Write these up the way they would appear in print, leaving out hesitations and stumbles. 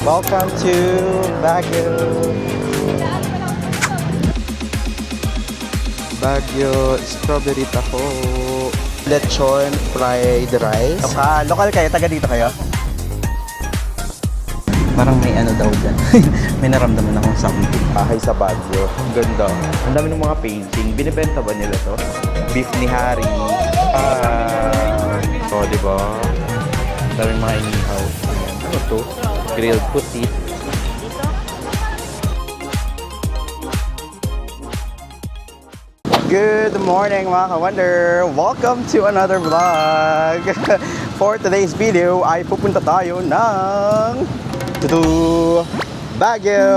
Welcome to Baguio. Baguio strawberry taho. Lechon fried rice. Local kayo? Taga dito kayo? Parang may ano daw dyan. May naramdaman akong something. Bahay sa Baguio. Ang ganda. Ang dami ng mga painting. Binibenta ba nila to? Beef ni Harry. So, diba? Ang daming mga inihaw. Ayan. Ano to? Grilled pusit. Good morning mga ka-wonder! Welcome to another vlog! For today's video ay pupunta tayo ng Baguio!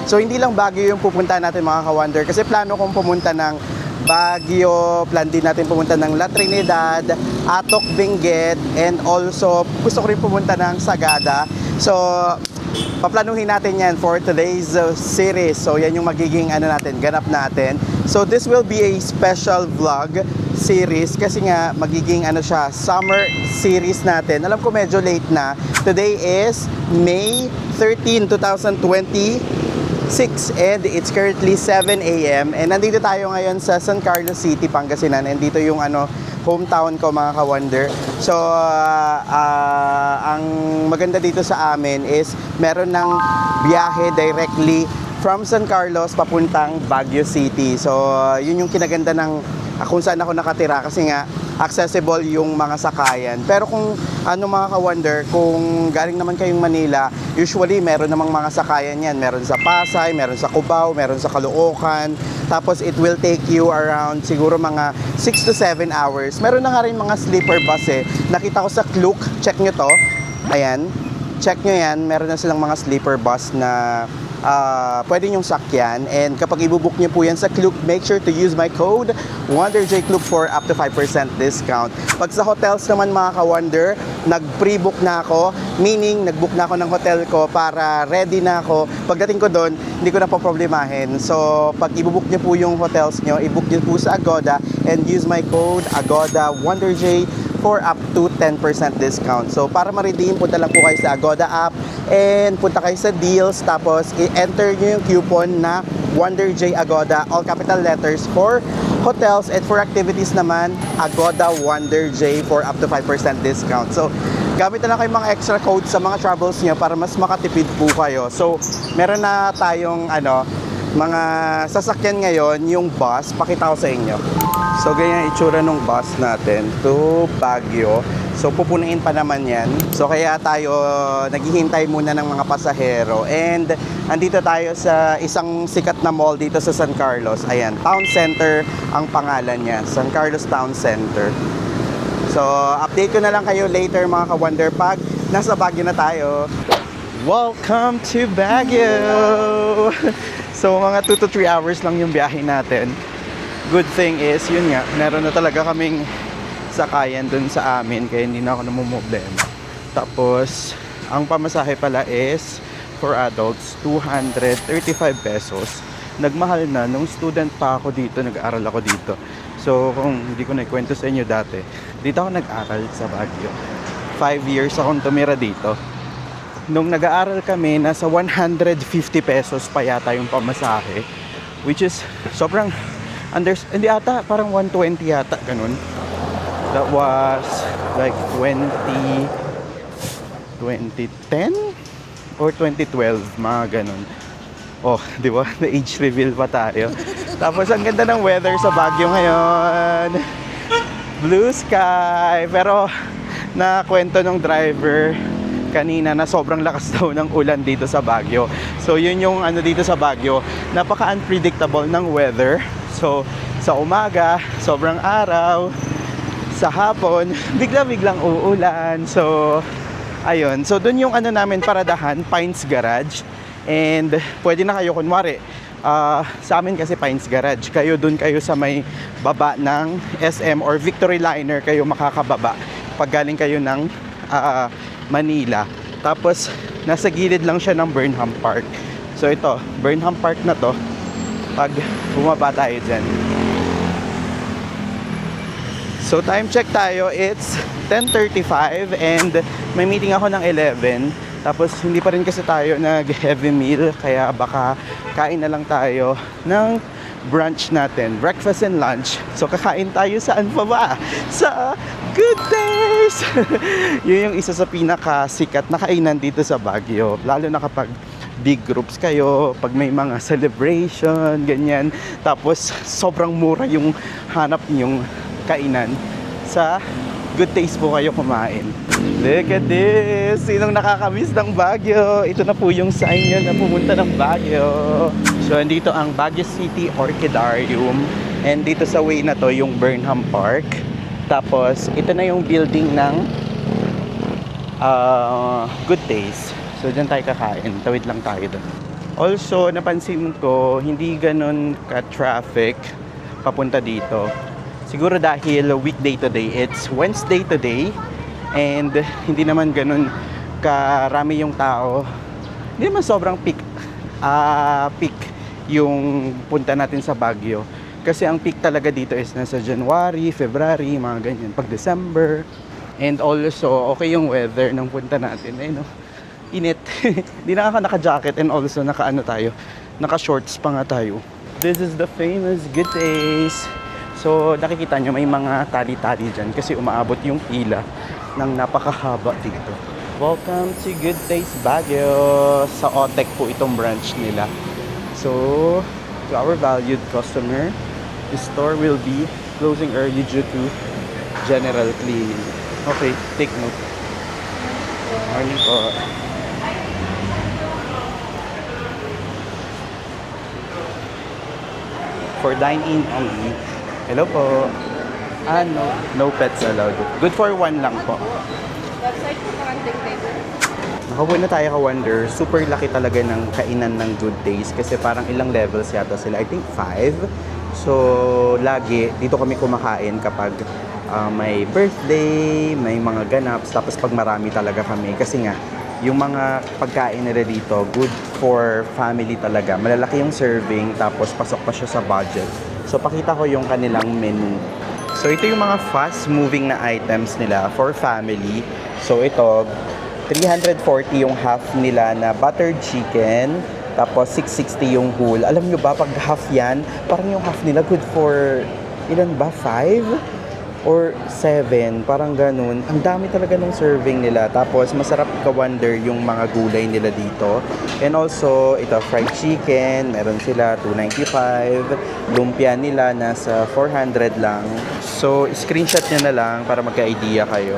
So hindi lang Baguio yung pupunta natin mga ka-wonder kasi plano kong pumunta ng Baguio, plan din natin pumunta ng La Trinidad, Atok, Benguet, and also gusto ko rin pumunta ng Sagada. So paplanuhin natin yan for today's series. So yan yung magiging ganap natin. So this will be a special vlog series kasi nga magiging summer series natin. Alam ko medyo late na. Today is May 13, 2026 and it's currently 7 a.m. and nandito tayo ngayon sa San Carlos City, Pangasinan, and dito yung hometown ko mga ka-wonder. So ang maganda dito sa amin is meron ng biyahe directly from San Carlos papuntang Baguio City. So yun yung kinaganda ng kung saan ako nakatira kasi nga accessible yung mga sakayan. Pero kung mga ka-wonder, kung galing naman kayong Manila, usually meron namang mga sakayan yan. Meron sa Pasay, meron sa Cubao, meron sa Caloocan. Tapos it will take you around siguro mga 6 to 7 hours. Meron na nga rin mga sleeper bus eh. Nakita ko sa Klook, check nyo to. Ayan, check nyo yan. Meron na silang mga sleeper bus na pwede nyong sakyan, and kapag ibubook nyo po yan sa Klook, make sure to use my code WonderJKlook for up to 5% discount. Pag sa hotels naman mga ka-wonder, nag-pre-book na ako, meaning nag-book na ako ng hotel ko para ready na ako. Pagdating ko doon, hindi ko na po problemahin. So pag ibubook nyo po yung hotels nyo, i-book nyo po sa Agoda and use my code Agoda WonderJ for up to 10% discount. So para ma-redeem, punta lang po kayo sa Agoda app and punta kayo sa deals, tapos i-enter nyo yung coupon na WonderJ Agoda, all capital letters for hotels, and for activities naman, Agoda WonderJ for up to 5% discount. So gamit na lang kayo mga extra codes sa mga travels nyo para mas makatipid po kayo. So meron na tayong mga sasakyan ngayon, yung bus, pakita ko sa inyo. So ganyan itsura ng bus natin to Baguio. So pupunuin pa naman yan. So kaya tayo naghihintay muna ng mga pasahero. And andito tayo sa isang sikat na mall dito sa San Carlos. Ayan, Town Center ang pangalan niya. San Carlos Town Center. So update ko na lang kayo later mga ka-wonder pag nasa Baguio na tayo. Welcome to Baguio! So mga 2 to 3 hours lang yung biyahe natin. Good thing is, yun nga, meron na talaga kaming sakayan dun sa amin, kaya hindi na ako namumblema. Tapos, ang pamasahe pala is, for adults, 235 pesos. Nagmahal na, nung student pa ako dito, nag-aaral ako dito. So, kung hindi ko naikwento sa inyo dati, dito ako nag-aaral sa Baguio. 5 years akong tumira dito. Nung nag-aaral kami, nasa 150 pesos pa yata yung pamasahe, which is sobrang hindi ata, parang 120 yata, ganun. That was like 2010 or 2012, mga ganun. Oh, di ba? The age reveal pa tayo. Tapos ang ganda ng weather sa Baguio ngayon. Blue sky. Pero nakwento ng driver kanina na sobrang lakas daw ng ulan dito sa Baguio. So yun yung dito sa Baguio, napaka-unpredictable ng weather. So sa umaga, sobrang araw. Sa hapon, bigla-biglang uulan. So ayun. So dun yung namin paradahan, Pines Garage. And pwede na kayo kunwari, sa amin kasi Pines Garage, kayo dun kayo sa may baba ng SM or Victory Liner kayo makakababa pag galing kayo ng Manila. Tapos nasa gilid lang siya ng Burnham Park. So ito, Burnham Park na to. Pag bumaba tayo dyan, so time check tayo, it's 10:35 and may meeting ako ng 11. Tapos hindi pa rin kasi tayo nag-heavy meal, kaya baka kain na lang tayo ng brunch natin, breakfast and lunch. So kakain tayo saan pa ba? Sa Good Days! Yun yung isa sa pinakasikat na kainan dito sa Baguio. Lalo na kapag big groups kayo, pag may mga celebration, ganyan. Tapos sobrang mura yung hanap niyong kainan. Sa Good Taste po kayo kumain. Look at this! Sinong nakakamiss ng Baguio? Ito na po yung sign nyo na pumunta ng Baguio. So, andito ang Baguio City Orchidarium. And dito sa way na to, yung Burnham Park. Tapos, ito na yung building ng Good Taste. So, dyan tayo kakain. Tawid lang tayo doon. Also, napansin ko, hindi ganun ka-traffic papunta dito. Siguro dahil weekday today, it's Wednesday today. And hindi naman ganun karami yung tao. Hindi naman sobrang peak yung punta natin sa Baguio. Kasi ang peak talaga dito is nasa January, February, mga ganyan. Pag December. And also, okay yung weather ng punta natin. Eh, no? Init. Hindi na ako naka-jacket and also naka-shorts pa nga tayo. This is the famous Good Days. So, nakikita nyo may mga tali-tali dyan kasi umaabot yung pila ng napakahaba dito. Welcome to Good Days Baguio. Sa Otec po itong branch nila. So, to our valued customer, the store will be closing early due to general cleaning. Okay, take note. Morning po. For dine-in only. Hello po. No pets allowed. Good for one lang po. Website po karanting table. Nakauwi na tayo ka-wonder. Super laki talaga ng kainan ng Good Days kasi parang ilang levels yata sila. I think 5. So, lagi dito kami kumakain kapag may birthday, may mga ganaps. Tapos pag marami talaga kami. Kasi nga, yung mga pagkain nila dito, good for family talaga. Malalaki yung serving, tapos pasok pa siya sa budget. So, pakita ko yung kanilang menu. So, ito yung mga fast-moving na items nila for family. So, ito, 340 yung half nila na buttered chicken. Tapos, 660 yung whole. Alam nyo ba, pag half yan, parang yung half nila good for, ilan ba? 5? Or 7, parang ganun. Ang dami talaga ng serving nila. Tapos, masarap ka-wonder yung mga gulay nila dito. And also, ito, fried chicken. Meron sila, 295. Lumpia nila, nasa 400 lang. So, screenshot nyo na lang para magka-idea kayo.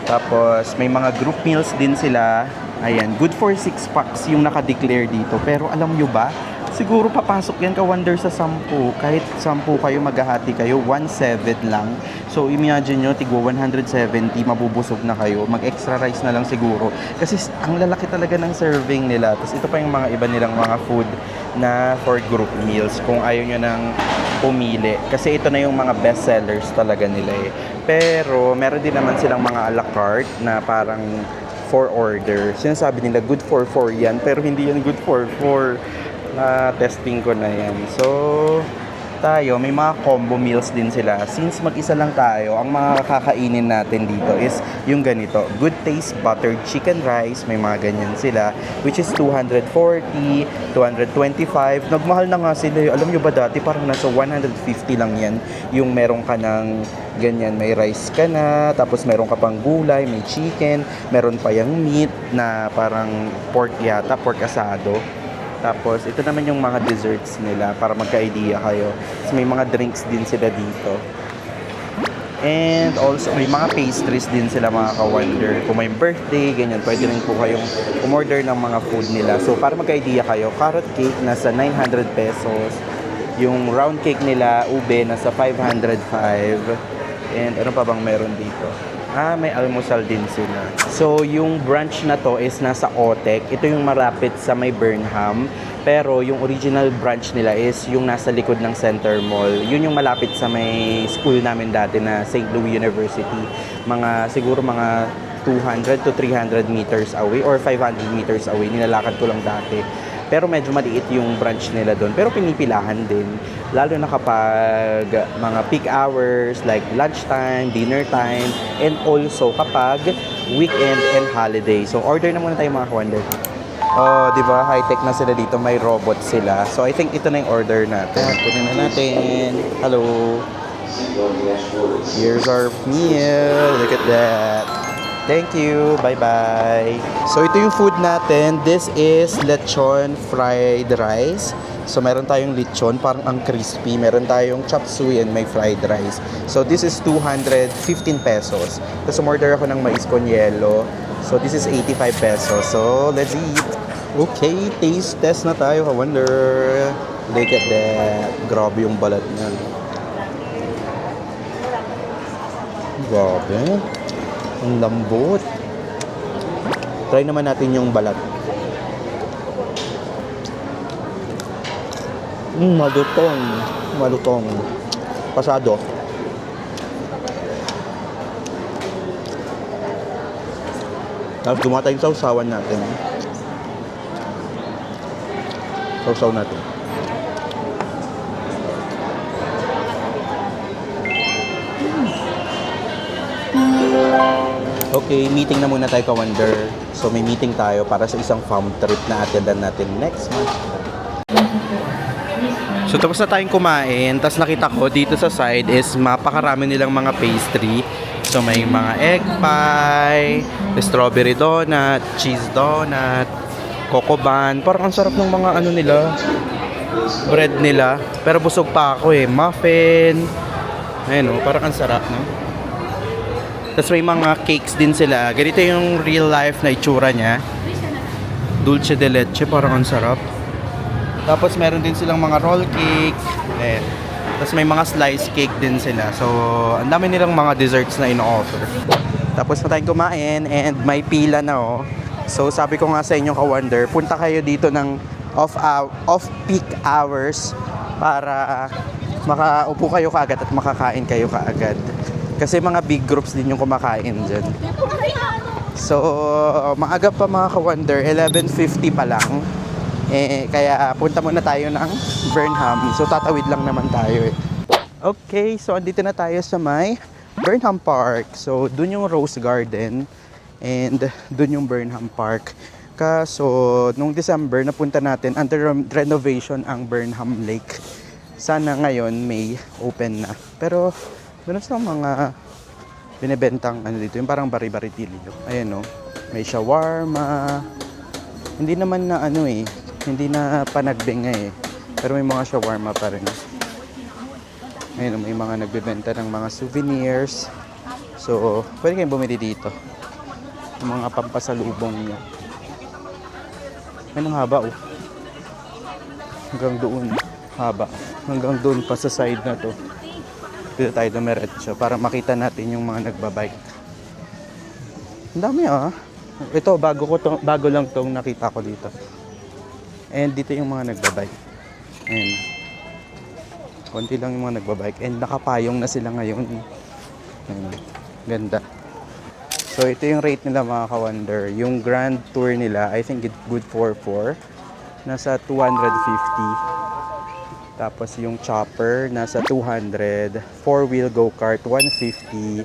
Tapos, may mga group meals din sila. Ayan, good for 6 packs yung naka-declare dito. Pero alam nyo ba, siguro papasok yan ka-wonder sa 10. Kahit 10 kayo, maghahati kayo, 1/7 lang. So, imagine nyo, tigwa 170, mabubusog na kayo. Mag-extra rice na lang siguro. Kasi ang lalaki talaga ng serving nila. Tapos ito pa yung mga iba nilang mga food na for group meals. Kung ayaw nyo nang pumili. Kasi ito na yung mga best sellers talaga nila eh. Pero, meron din naman silang mga a la carte na parang for order. Sinasabi nila, good for 4 yan. Pero hindi yan good for 4. Testing ko na yan. So, tayo, may mga combo meals din sila. Since mag-isa lang tayo, ang mga kakainin natin dito is yung ganito. Good Taste Buttered Chicken Rice. May mga ganyan sila. Which is 240, 225. Nagmahal na nga sila. Alam nyo ba dati, parang nasa 150 lang yan. Yung meron ka ng ganyan, may rice ka na, tapos meron ka pang gulay, may chicken, meron pa yung meat na parang pork yata, pork asado. Tapos, ito naman yung mga desserts nila para magka-idea kayo. So, may mga drinks din sila dito. And also, may mga pastries din sila mga ka-wonder. Kung may birthday, ganyan, pwede rin po kayong umorder ng mga food nila. So, para magka-idea kayo, carrot cake nasa 900 pesos. Yung round cake nila, ube, nasa 505. And ano pa bang meron dito? May almusal din sila. So, yung branch na to is nasa Otec. Ito yung malapit sa may Burnham. Pero, yung original branch nila is yung nasa likod ng Center Mall. Yun yung malapit sa may school namin dati na St. Louis University. Siguro mga 200 to 300 meters away or 500 meters away. Nilalakad ko lang dati. Pero medyo maliit yung branch nila doon. Pero pinipilahan din. Lalo na kapag mga peak hours like lunchtime, dinner time, and also kapag weekend and holiday. So, order na muna tayo mga ka-wonder. Oh, di ba? High-tech na sila dito. May robot sila. So, I think ito na yung order natin. Kunin na natin. Hello. Here's our meal. Look at that. Thank you. Bye-bye. So, ito yung food natin. This is lechon fried rice. So, meron tayong lechon, parang ang crispy. Meron tayong chop suey and may fried rice. So, this is 215 pesos. Tapos, umorder ako ng mais con yelo. So, this is 85 pesos. So, let's eat. Okay, taste test na tayo, ka-wonder. Look at that. Grabe yung balat niya. Grabe. Ang lambot. Try naman natin yung balat. Malutong. Malutong. Pasado. Tapos gumawa tayong sausawan natin. Sausaw natin. Okay, meeting na muna tayo, ka-wonder. So may meeting tayo para sa isang farm trip na attendan natin next month. So tapos na tayong kumain, tapos nakita ko dito sa side is mapakarami nilang mga pastry. So may mga egg pie, strawberry donut, cheese donut, coco bun. Parang ang sarap ng mga ano nila, bread nila. Pero busog pa ako eh, muffin. Ayun oh, parang ang sarap, no? Tapos may mga cakes din sila. Ganito yung real life na itsura niya. Dulce de leche, parang ang sarap. Tapos meron din silang mga roll cake. Ayan. Tapos may mga slice cake din sila. So, ang dami nilang mga desserts na ino-offer. Tapos na tayong kumain and may pila na oh. So, sabi ko nga sa inyo, ka-wonder, punta kayo dito ng off-peak hours para makaupo kayo kaagad at makakain kayo kaagad. Kasi mga big groups din yung kumakain dyan. So, maaga pa mga ka-wonder, 11:50 pa lang. Kaya punta muna tayo ng Burnham. So, tatawid lang naman tayo eh. Okay, so andito na tayo sa may Burnham Park. So, dun yung Rose Garden and dun yung Burnham Park. Kaso, nung December, napunta natin, under renovation ang Burnham Lake. Sana ngayon may open na. Pero, doon sa mga binibentang ano dito, yung parang bari-bari tilio. Ayan o, may shawarma. Hindi naman na ano eh, hindi na panagbinga eh. Pero may mga shawarma pa rin. Ayan o, may mga nagbebenta ng mga souvenirs. So, pwede kayong bumili dito. Yung mga pampasalubong nyo. Anong haba oh. Hanggang doon, haba. Hanggang doon pa sa side na to. Dito tayo dumiretso para makita natin yung mga nagbabike. Ang dami ah. Ito, bago lang tong nakita ko dito. And dito yung mga nagbabike. And konti lang yung mga nagbabike. And nakapayong na sila ngayon. And, ganda. So ito yung rate nila mga ka-wonder. Yung grand tour nila, I think it's good for 4. Nasa 250. Tapos yung chopper nasa 200, 4-wheel go-kart 150,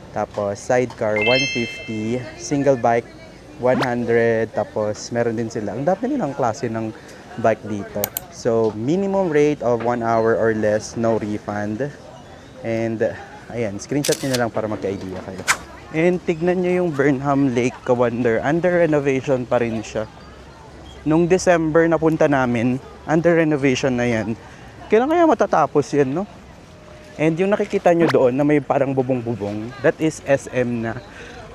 tapos sidecar 150, single bike 100, tapos meron din sila. Ang dami nilang klase ng bike dito. So minimum rate of 1 hour or less, no refund. And ayan, screenshot niyo na lang para magka-idea kayo. And tignan nyo yung Burnham Lake, ka-wonder. Under renovation pa rin siya. Nung December napunta namin, under renovation na yan. Kailan kaya matatapos yan, no? And yung nakikita nyo doon na may parang bubong-bubong, that is SM na.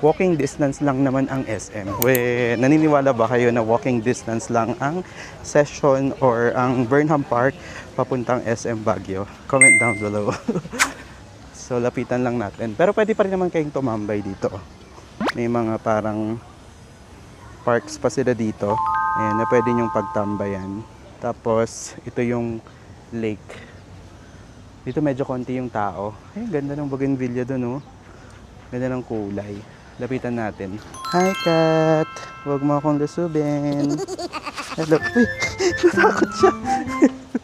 Walking distance lang naman ang SM. Naniniwala ba kayo na walking distance lang ang session or ang Burnham Park papuntang SM Baguio? Comment down below. So, lapitan lang natin. Pero pwede pa rin naman kayong tumambay dito. May mga parang parks pa sila dito. Ayan, na pwede nyong pagtambayan. Tapos, ito yung lake. Dito medyo konti yung tao. Ay, ganda ng bougainvillea doon, oh. Ganda ng kulay. Lapitan natin. Hi, Kat! Huwag mo akong lusubin. Hello. Uy, natakot siya.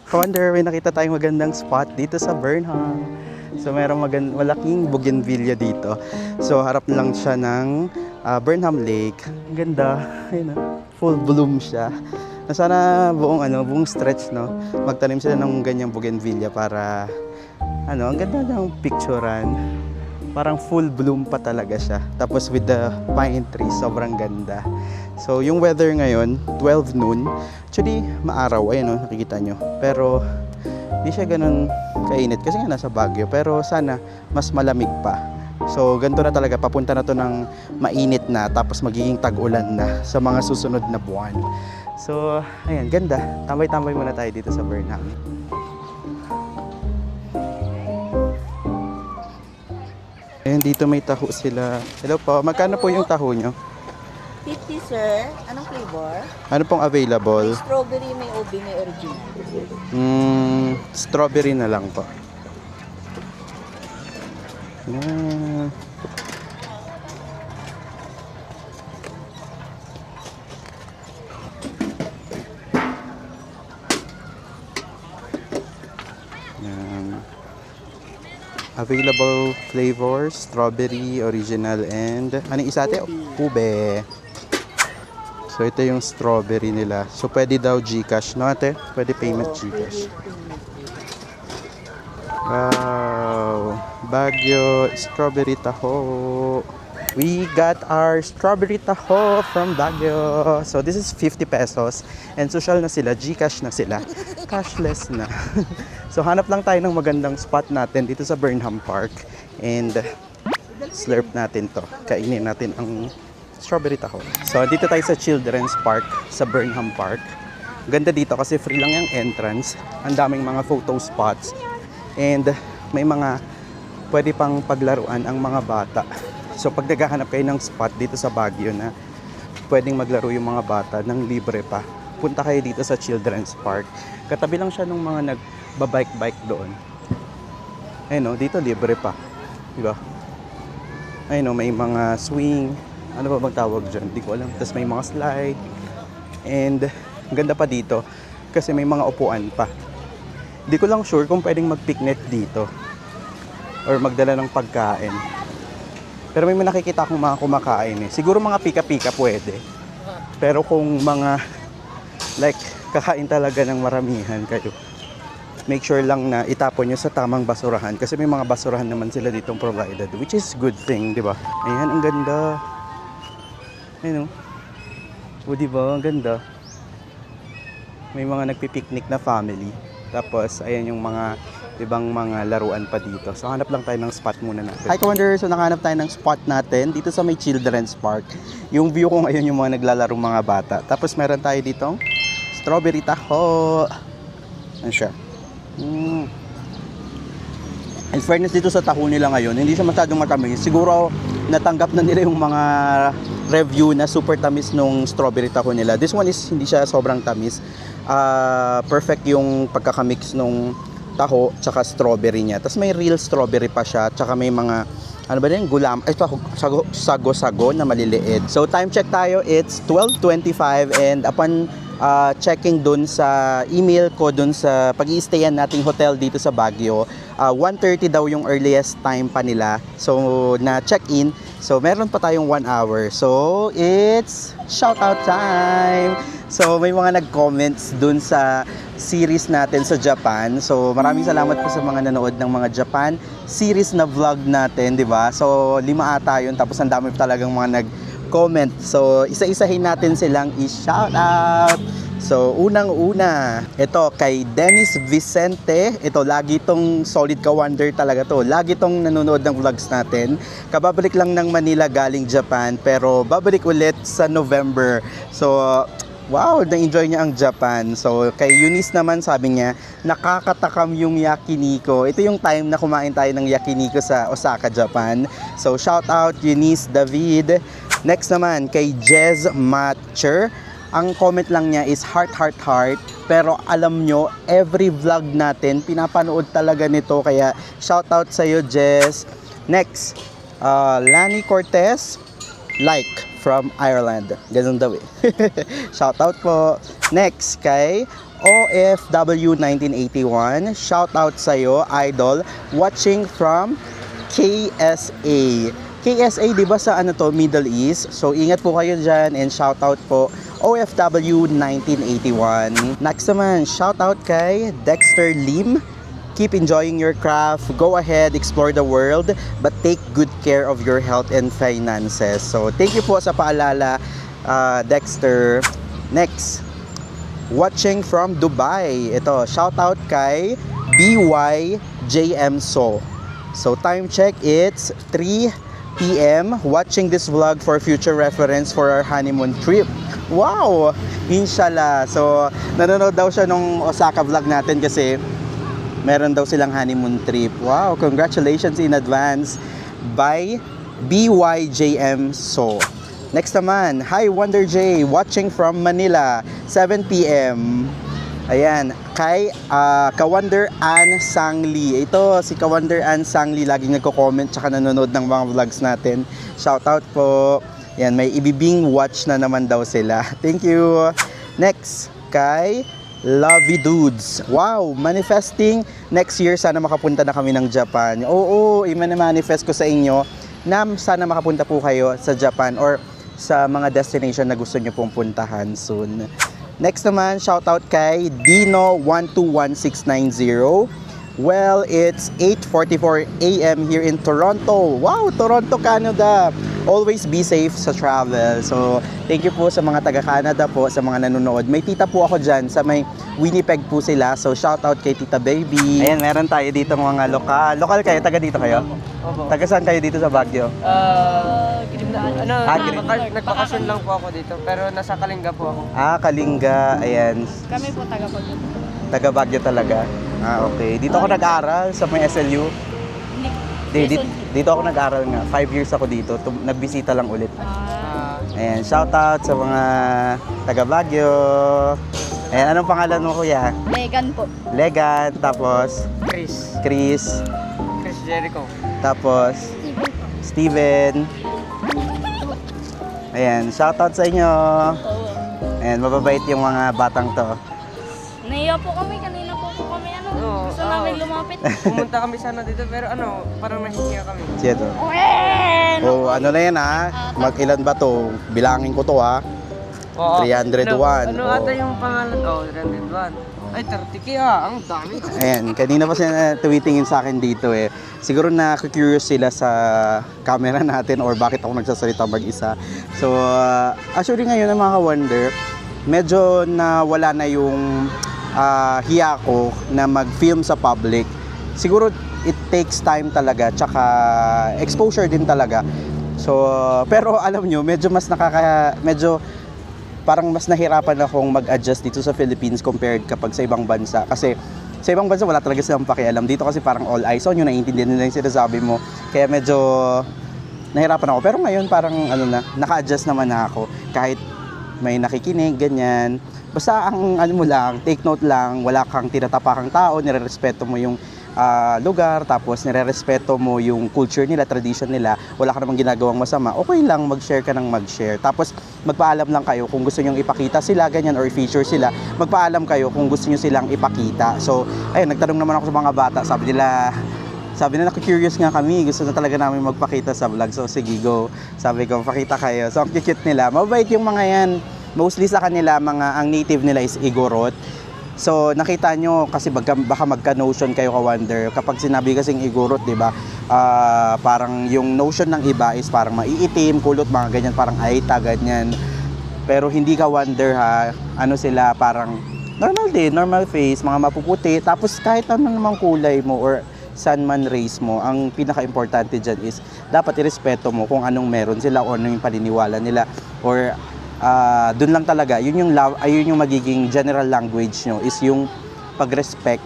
Ka-wonder, may nakita tayong magandang spot dito sa Burnham. So merong malaking bougainvillea dito. So harap lang siya ng Burnham Lake. Ang ganda. Ayun, full bloom siya. Na sana buong stretch, no, magtanim sila ng ganyang bougainvillea para ang ganda ng picturean. Parang full bloom pa talaga siya. Tapos with the pine trees, sobrang ganda. So yung weather ngayon, 12 noon. Actually, maaraw, ayun, nakikita nyo. Pero hindi siya ganun kainit kasi nga nasa Baguio. Pero sana mas malamig pa. So ganito na talaga, papunta na to ng mainit na, tapos magiging tag-ulan na sa mga susunod na buwan. So ayan, ganda. Tambay-tambay muna tayo dito sa Burnham. Ayan, dito may taho sila. Hello po, magkano po yung taho nyo? 50, sir. Anong flavor? Ano pong available? May strawberry, may OB, may original. Strawberry na lang po. Yan. Yan. Available flavors, strawberry, original, and ano yung isa ate? Ube. So ito yung strawberry nila. So pwede daw GCash, no ate? Pwede payment GCash. Wow, Baguio strawberry taho. We got our strawberry taho from Baguio. So this is 50 pesos and social na sila, GCash na sila. Cashless na. So hanap lang tayo ng magandang spot natin dito sa Burnham Park and slurp natin to. Kainin natin ang strawberry taho. So dito tayo sa Children's Park sa Burnham Park. Ganda dito kasi free lang yung entrance. Ang daming mga photo spots. And may mga pwede pang paglaruan ang mga bata. So pag naghahanap kayo ng spot dito sa Baguio na pwedeng maglaro yung mga bata ng libre pa, punta kayo dito sa Children's Park. Katabi lang siya ng mga nagbabike-bike doon. Ayun, dito libre pa. Diba? Ayun, may mga swing. Ano ba bang tawag dyan? Di ko alam. Tapos may mga slide. And ganda pa dito kasi may mga upuan pa. Di ko lang sure kung pwedeng mag-picnic dito or magdala ng pagkain. Pero may nakikita akong mga kumakain eh. Siguro mga pika-pika pwede. Pero kung mga like kakain talaga ng maramihan kayo, make sure lang na itapon nyo sa tamang basurahan kasi may mga basurahan naman sila ditong provided, which is good thing, di ba? Ayan, ang ganda. Ayun o. O, di ba? Ang ganda. May mga nagpipiknik na family. Tapos, ayan yung mga ibang mga laruan pa dito. So, hanap lang tayo ng spot muna natin. Hi, Commander! So, nakahanap tayo ng spot natin dito sa may Children's Park. Yung view ko ngayon yung mga naglalaro mga bata. Tapos, meron tayo ditong strawberry taho. Ano siya? In fairness dito sa taho nila ngayon, hindi siya masyadong matamis. Siguro, natanggap na nila yung mga review na super tamis nung strawberry taho nila. This one is hindi siya sobrang tamis. Perfect yung pagkakamix nung taho tsaka strawberry niya. Tapos may real strawberry pa siya. Tsaka may mga ano ba din, gulam, sago-sago na maliliit. So time check tayo, it's 12:25 and upon checking dun sa email ko dun sa pag-i-stayan nating hotel dito sa Baguio, 1:30 daw yung earliest time pa nila. So na check-in. So meron pa tayong 1 hour. So it's shout out time. So may mga nag-comments dun sa series natin sa Japan. So maraming salamat po sa mga nanood ng mga Japan series na vlog natin, di ba? So 5 ata yun, tapos ang dami talagang mga nag-comment. So isa-isahin natin silang i-shout out. So unang-una, ito kay Dennis Vicente. Ito lagi tong solid ka-wonder talaga to. Lagi tong nanonood ng vlogs natin. Kababalik lang ng Manila galing Japan, pero babalik ulit sa November. So wow, na-enjoy niya ang Japan. So, kay Eunice naman, sabi niya, nakakatakam yung yakiniko. Ito yung time na kumain tayo ng yakiniko sa Osaka, Japan. So, shout out Eunice, David. Next naman, kay Jez Matcher. Ang comment lang niya is heart, heart, heart. Pero alam nyo, every vlog natin, pinapanood talaga nito. Kaya, shout out sa'yo, Jez. Next, Lani Cortez. Like from Ireland. Ganun daw eh. Shout out po. Next kay OFW 1981. Shout out sa'yo, idol. Watching from KSA. KSA, di ba sa ano to, Middle East? So, ingat po kayo dyan and shout out po OFW 1981. Next naman, shout out kay Dexter Lim. Keep enjoying your craft. Go ahead, explore the world, but take good care of your health and finances. So, thank you po sa paalala, Dexter. Next, watching from Dubai. Ito, shout out kay BYJM So. So, time check, it's 3 p.m. Watching this vlog for future reference for our honeymoon trip. Wow! Inshallah. So, nanonood daw siya nung Osaka vlog natin kasi meron daw silang honeymoon trip. Wow! Congratulations in advance by BYJM So. Next naman, hi Wonder J, watching from Manila, 7 p.m. Ayan, kay Kawonder Ann Sangli. Ito, si Kawonder Ann Sangli, laging nagko-comment tsaka nanonood ng mga vlogs natin. Shoutout po. Ayan, may ibibing watch na naman daw sila. Thank you. Next, kay Lovey Dudes. Wow, manifesting next year sana makapunta na kami ng Japan. Oo, i-manifest ko sa inyo na sana makapunta po kayo sa Japan or sa mga destination na gusto nyo pong puntahan soon. Next naman, shoutout kay Dino121690. Well, it's 8:44 a.m. here in Toronto. Wow, Toronto, Canada. Always be safe sa travel. So, thank you po sa mga taga-Canada po, sa mga nanonood. May tita po ako dyan, sa may Winnipeg po sila. So, shoutout kay Tita Baby. Ayan, meron tayo dito mga lokal. Lokal kayo, taga dito kayo? Opo. Taga saan kayo dito sa Baguio? Nagbakasyon lang po ako dito, pero nasa Kalinga po ako. Kalinga. Ayan. Kami po taga Baguio. Taga Baguio talaga. Okay. Dito ako nag-aral sa may SLU. Dito ako nag-aral nga. 5 years ako dito. Nagbisita lang ulit. Ayan, shout out sa mga taga Baguio. Ayan, anong pangalan mo kuya? Megan po. Legan, tapos Chris, Chris Jericho. tapos Steven. Ayan, shout out sa inyo. Ayan, mababait yung mga batang to. Naiya po kami, kanina po kami gusto namin lumapit. Pumunta kami sana dito, pero parang nahihiya kami. Siya to. Oh, ano na yan Mag-ilan ba to? Bilangin ko to Oo. 301. Ano ata yung pangalan? 301. Ay, 30k ang dami. Ayan, kanina pa sila tumitingin sa akin dito Siguro na curious sila sa camera natin or bakit ako nagsasalita mag-isa. So, actually ngayon mga ka-wonder, medyo nawala na yung hiya ko na mag-film sa public. Siguro it takes time talaga, tsaka exposure din talaga. So, pero alam nyo, medyo parang mas nahirapan akong mag-adjust dito sa Philippines compared kapag sa ibang bansa. Kasi sa ibang bansa wala talaga silang pakialam. Dito kasi parang all eyes on you, naiintindihan nila yung sinasabi mo. Kaya medyo nahirapan ako. Pero ngayon parang naka-adjust naman na ako. Kahit may nakikinig, ganyan. Basta ang mo lang, take note lang, wala kang tinatapakang tao, nirerespeto mo yung lugar, tapos nirerespeto mo yung culture nila, tradition nila, wala ka namang ginagawang masama, okay lang mag-share ka ng mag-share. Tapos magpaalam lang kayo kung gusto nyong ipakita sila, ganyan, or feature sila, magpaalam kayo kung gusto nyo silang ipakita. So, ayun, nagtanong naman ako sa mga bata, sabi nila, curious nga kami, gusto na talaga namin magpakita sa vlog. So, sige, go. Sabi ko, pakita kayo. So, ang cute nila. Mabait yung mga yan. Mostly sa kanila, ang native nila is Igorot. So, nakita nyo, kasi baka magka-notion kayo ka-wonder. Kapag sinabi kasing Igorot, di ba, parang yung notion ng iba is parang maiitim, kulot, mga ganyan, parang aita, ganyan. Pero hindi ka-wonder sila, parang normal din, normal face, mga mapuputi. Tapos kahit ano namang kulay mo or saan man race mo, ang pinaka-importante dyan is dapat irespeto mo kung anong meron sila o ano yung paniniwala nila. Or dun lang talaga, yun yung magiging general language nyo is yung pag-respect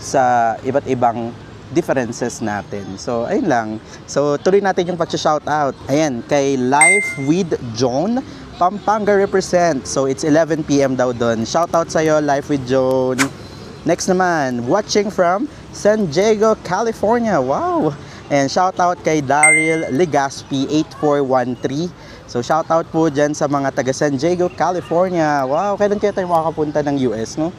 sa iba't ibang differences natin. So, ayun lang. So, tuloy natin yung pag-shoutout. Ayan, kay Life with Joan, Pampanga represent. So, it's 11 p.m. daw doon. Shoutout sa'yo, Life with Joan. Next naman, watching from San Diego, California. Wow! And shoutout kay Daryl Legaspi, 8413. So, shoutout po dyan sa mga taga San Diego, California. Wow, kailan kayo tayo makakapunta ng US, no?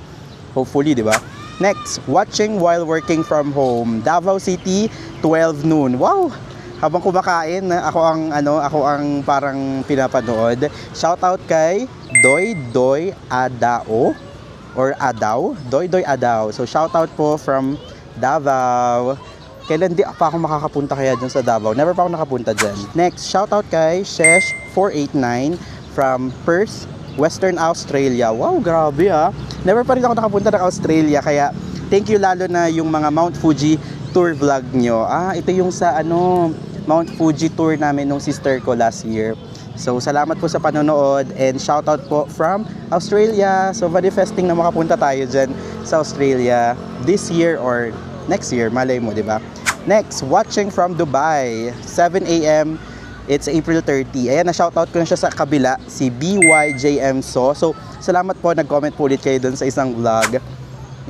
Hopefully, di ba? Next, watching while working from home. Davao City, 12 noon. Wow! Habang kumakain, ako ang parang pinapanood. Shoutout kay Doy Adao or Adaw. Doy Adaw. So shoutout po from Davao. Kailan di pa ako makakapunta kaya dyan sa Davao? Never pa ako nakapunta dyan. Next, shoutout kay Shesh489 from Perth, Western Australia. Wow, grabe ah. Never pa rin ako nakapunta ng Australia, kaya thank you lalo na yung mga Mount Fuji tour vlog nyo. Ito yung sa Mount Fuji tour namin nung sister ko last year. So, salamat po sa panonood and shoutout po from Australia. So, manifesting na makapunta tayo dyan sa Australia this year or next year. Malay mo, di ba? Next, watching from Dubai, 7 a.m. It's April 30. Ayan, na-shoutout ko na siya sa kabila, si BYJM So, salamat po, nag-comment po ulit kayo dun sa isang vlog.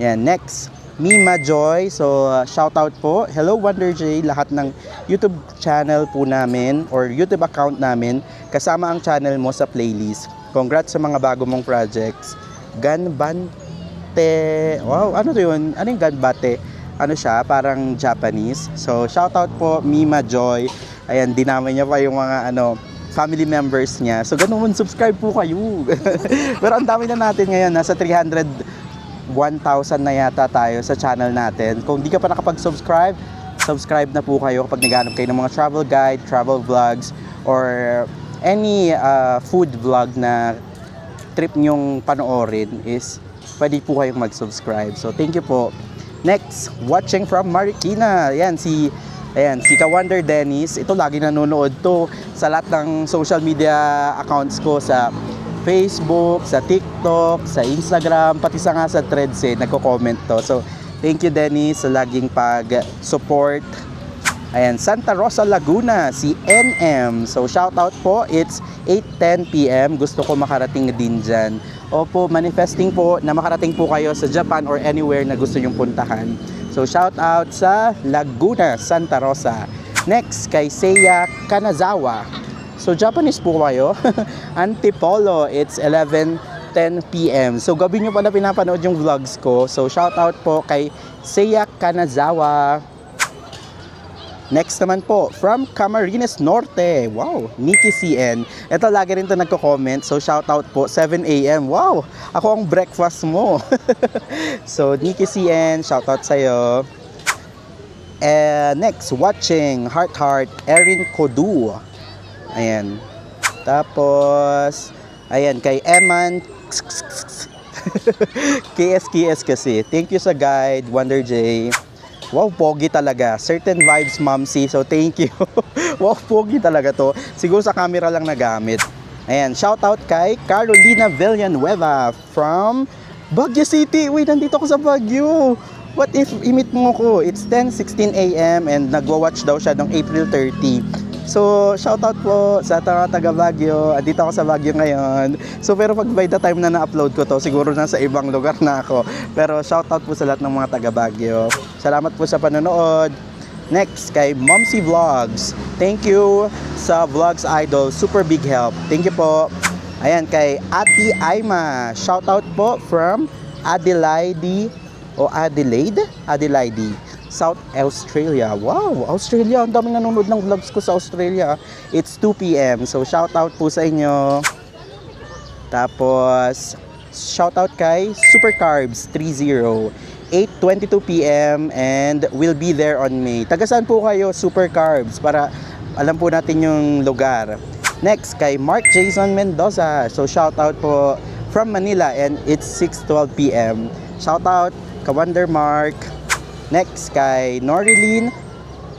Ayan, next, Mima Joy. So, shoutout po. Hello, Wonder J. Lahat ng YouTube channel po namin or YouTube account namin, kasama ang channel mo sa playlist. Congrats sa mga bago mong projects. Ganbate. Wow, ano to yun? Ano yung Ganbate? Ano siya? Parang Japanese. So, shoutout po, Mima Joy. Ayan, dinamay niya pa yung mga family members niya. So, ganun, subscribe po kayo. Pero ang dami na natin ngayon. Nasa 1,000 na yata tayo sa channel natin. Kung di ka pa nakapag-subscribe, subscribe na po kayo kapag naghanap kayo ng mga travel guide, travel vlogs, or any food vlog na trip nyong panoorin is pwede po kayong mag-subscribe. So, thank you po. Next, watching from Marikina. Ayan, si Ka-Wonder Dennis. Ito, lagi nanonood to sa lahat ng social media accounts ko sa Facebook, sa TikTok, sa Instagram, pati sa Threads nagko-comment to. So, thank you Dennis sa laging pag-support. Ayan, Santa Rosa, Laguna, si NM. So, shoutout po. It's 8:10 p.m. Gusto ko makarating din dyan. Opo, manifesting po na makarating po kayo sa Japan or anywhere na gusto nyong puntahan. So, shoutout sa Laguna, Santa Rosa. Next, kay Seiya Kanazawa. So, Japanese po kayo. Antipolo, it's 11:10 p.m. So, gabi nyo pala pinapanood yung vlogs ko. So, shoutout po kay Seiya Kanazawa. Next naman po, from Camarines Norte. Wow, Nikki CN. Ito, lagi rin ito nagko-comment. So, shoutout po, 7 a.m. Wow, ako ang breakfast mo. So, Nikki CN, shoutout sa'yo. Next, watching, Heart, Erin Kodu. Ayan. Tapos, ayan, kay Eman. KS kasi. Thank you sa guide, Wonder J. Wow, pogi talaga. Certain vibes, Mamsi. So, thank you. Wow, pogi talaga to. Siguro sa camera lang nagamit. Ayan, shoutout kay Carolina Villanueva from Baguio City. Wait, nandito ako sa Baguio. What if imit mo ko? It's 10:16 a.m. and nagwa-watch daw siya ng April 30. So, shoutout po sa taga Baguio. Andito ako sa Baguio ngayon. So, pero pag by the time na na-upload ko to, siguro nasa ibang lugar na ako. Pero shoutout po sa lahat ng mga taga Baguio. Salamat po sa panonood. Next, kay Momsy Vlogs. Thank you sa Vlogs Idol. Super big help. Thank you po. Ayan, kay Ati Aima. Shoutout po from Adelaide. South Australia. Wow, Australia. Ang daming nanonood ng vlogs ko sa Australia. It's 2 p.m. So, shoutout po sa inyo. Tapos, shoutout kay Super Carbs 30. 8:22 p.m. and we'll be there on May. Taga saan po kayo, Super Carbs? Para alam po natin yung lugar. Next, kay Mark Jason Mendoza. So, shoutout po from Manila and it's 6:12 p.m. Shoutout, Ka-Wonder Mark. Next, kay Norilyn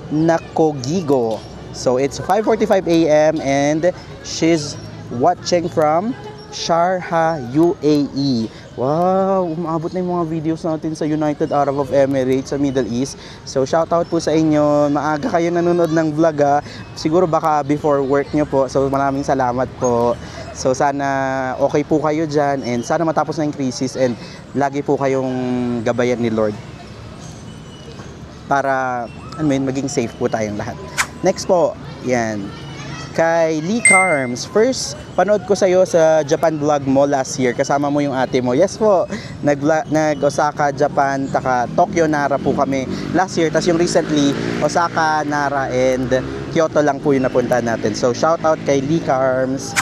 Nakogigo. So, it's 5:45 a.m. and she's watching from Sharjah, UAE. Wow, umabot na yung mga videos natin sa United Arab of Emirates, sa Middle East. So, shoutout po sa inyo. Maaga kayo nanonood ng vlog ha. Siguro baka before work nyo po. So, maraming salamat po. So, sana okay po kayo dyan and sana matapos na yung crisis and lagi po kayong gabayan ni Lord. Para maging safe po tayong lahat. Next po, yan. Kay Lee Carms. First, panood ko sa'yo sa Japan vlog mo last year. Kasama mo yung ate mo. Yes po, nag-Osaka, Japan, taka Tokyo, Nara po kami last year. Tapos yung recently, Osaka, Nara, and Kyoto lang po yung napunta natin. So, shout out kay Lee Carms.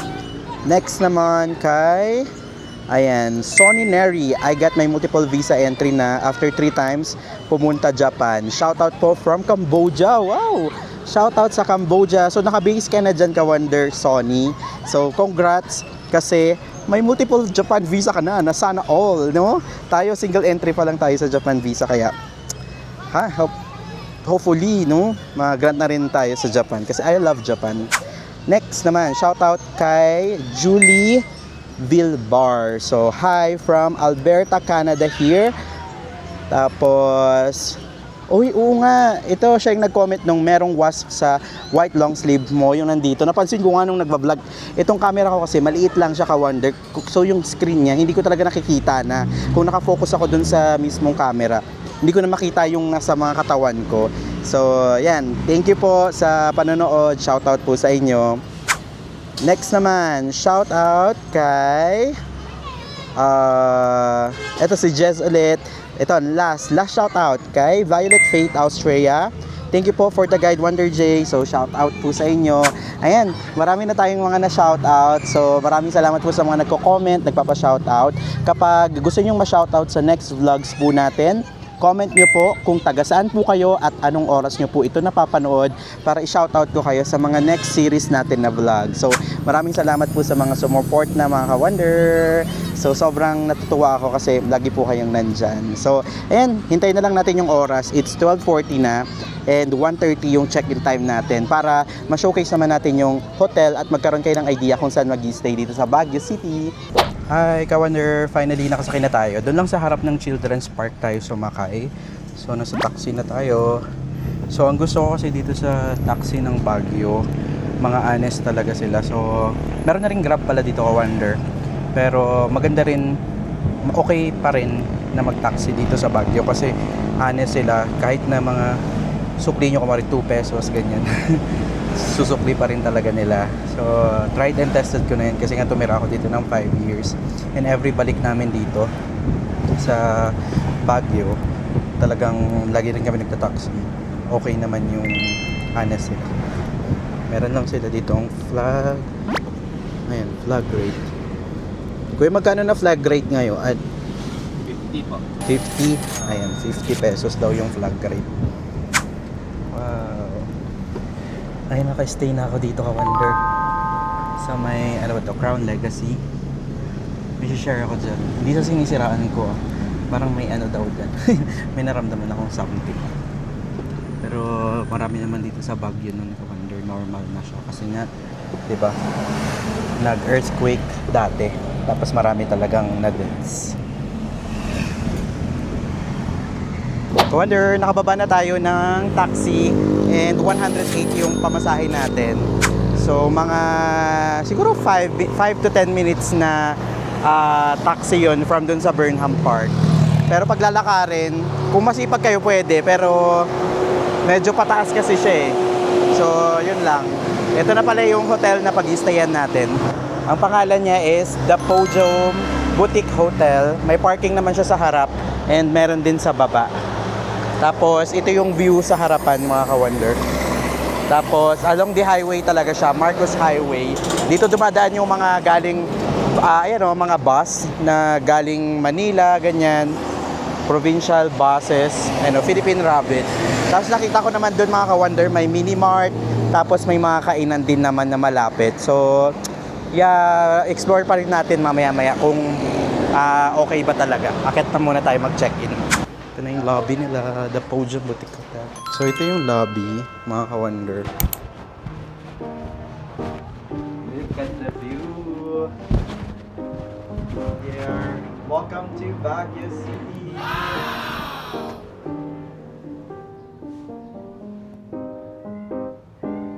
Next naman kay... Ayan, Sonny Neri. I got my multiple visa entry na after 3 times pumunta Japan. Shout out po from Cambodia. Wow! Shout out sa Cambodia. So naka-base ka na dyan ka Wonder Sonny. So congrats kasi may multiple Japan visa ka na sana all, no? Tayo single entry pa lang tayo sa Japan visa kaya hopefully, no, mag-grant na rin tayo sa Japan kasi I love Japan. Next naman, shout out kay Julie Vilbar. So, hi from Alberta, Canada here. Tapos, oo nga, ito siya yung nag-comment nung merong wasp sa white long sleeve mo, yung nandito. Napansin ko nga nung nagbablog, itong camera ko kasi maliit lang siya ka-wonder. So, yung screen niya, hindi ko talaga nakikita na kung nakafocus ako dun sa mismong camera. Hindi ko na makita yung nasa mga katawan ko. So, yan. Thank you po sa panonood. Shoutout po sa inyo. Next naman, shoutout kay... ito si Jez ulit. Ito, last shoutout kay Violet Faith Australia. Thank you po for the guide, Wonder J. So, shoutout po sa inyo. Ayan, marami na tayong mga na-shoutout. So, maraming salamat po sa mga nagko-comment, nagpapa-shoutout. Kapag gusto nyo ma-shoutout sa next vlogs po natin, comment nyo po kung taga saan po kayo at anong oras nyo po ito napapanood para i-shoutout ko kayo sa mga next series natin na vlog. So, maraming salamat po sa mga sumuport na mga ka-Wonder. So, sobrang natutuwa ako kasi lagi po kayong nandyan. So, ayan, hintayin na lang natin yung oras. It's 12:40 na and 1:30 yung check-in time natin para ma-showcase naman natin yung hotel at magkaroon kayo ng idea kung saan mag-stay dito sa Baguio City. Hi, ka-Wonder! Finally, nakasakay na tayo. Doon lang sa harap ng Children's Park tayo sumakay. So, nasa taxi na tayo. So, ang gusto ko kasi dito sa taxi ng Baguio, mga honest talaga sila. So, meron na rin Grab pala dito, ka-Wonder. Pero, maganda rin, okay pa rin na mag-taxi dito sa Baguio kasi honest sila. Kahit na mga sukli nyo kumari 2 pesos, ganyan. Susukli pa rin talaga nila. So, tried and tested ko na yun kasi nga tumira ako dito ng 5 years. And every balik namin dito sa Baguio, talagang lagi rin kami nagtataxi. Okay naman yung honest sila. Meron lang sila ditong flag. Ayan, flag rate. Kuya, magkano na flag rate ngayon? 50 po. 50? Ayan, 50 pesos daw yung flag rate. Wow. Ayun, naka-stay na ako dito, ka-Wonder. Sa may, ano ba to, Crown Legacy. May share ako dyan. Hindi sa sinisiraan ko. Parang may ano daw dyan. May naramdaman akong something. Pero marami naman dito sa Baguio nun, ka-Wonder. Normal na siya. Kasi nga, di ba, nag-earthquake dati. Tapos marami talagang na-deaths. Wonder, nakababa na tayo ng taxi and 108 yung pamasahe natin. So mga siguro 5 to 10 minutes na taxi yun from dun sa Burnham Park. Pero paglalakarin, kung masipag kayo pwede, pero medyo pataas kasi siya eh. So yun lang. Ito na pala yung hotel na pag-i-stayan natin. Ang pangalan niya is The Podium Boutique Hotel. May parking naman siya sa harap and meron din sa baba. Tapos, ito yung view sa harapan, mga ka-Wonder. Tapos, along the highway talaga siya, Marcos Highway. Dito dumadaan yung mga galing, mga bus na galing Manila, ganyan. Provincial buses, Philippine Rabbit. Tapos, nakita ko naman doon, mga ka-Wonder, may mini-mart. Tapos, may mga kainan din naman na malapit. So, explore pa rin natin mamaya-maya kung okay ba talaga. Akit na muna tayo mag-check-in. Ito na yung lobby nila, The Podium Boutique Hotel. So ito yung lobby, mga ka-Wonder. Look at the view. Here. Welcome to Baguio City.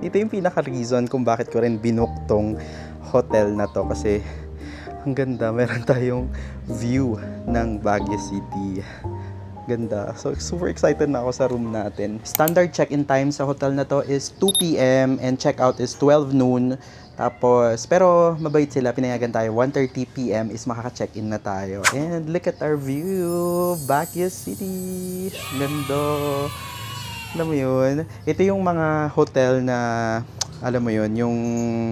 Ito yung pinaka-reason kung bakit ko rin binook tong hotel na to kasi ang ganda, meron tayong view ng Baguio City. Ganda. So, super excited na ako sa room natin. Standard check-in time sa hotel na to is 2 p.m. and check-out is 12 noon. Tapos, pero mabait sila. Pinayagan tayo. 1:30 p.m. is makaka-check-in na tayo. And look at our view. Baguio City. Ganda. Alam mo yun? Ito yung mga hotel na, alam mo yun, yung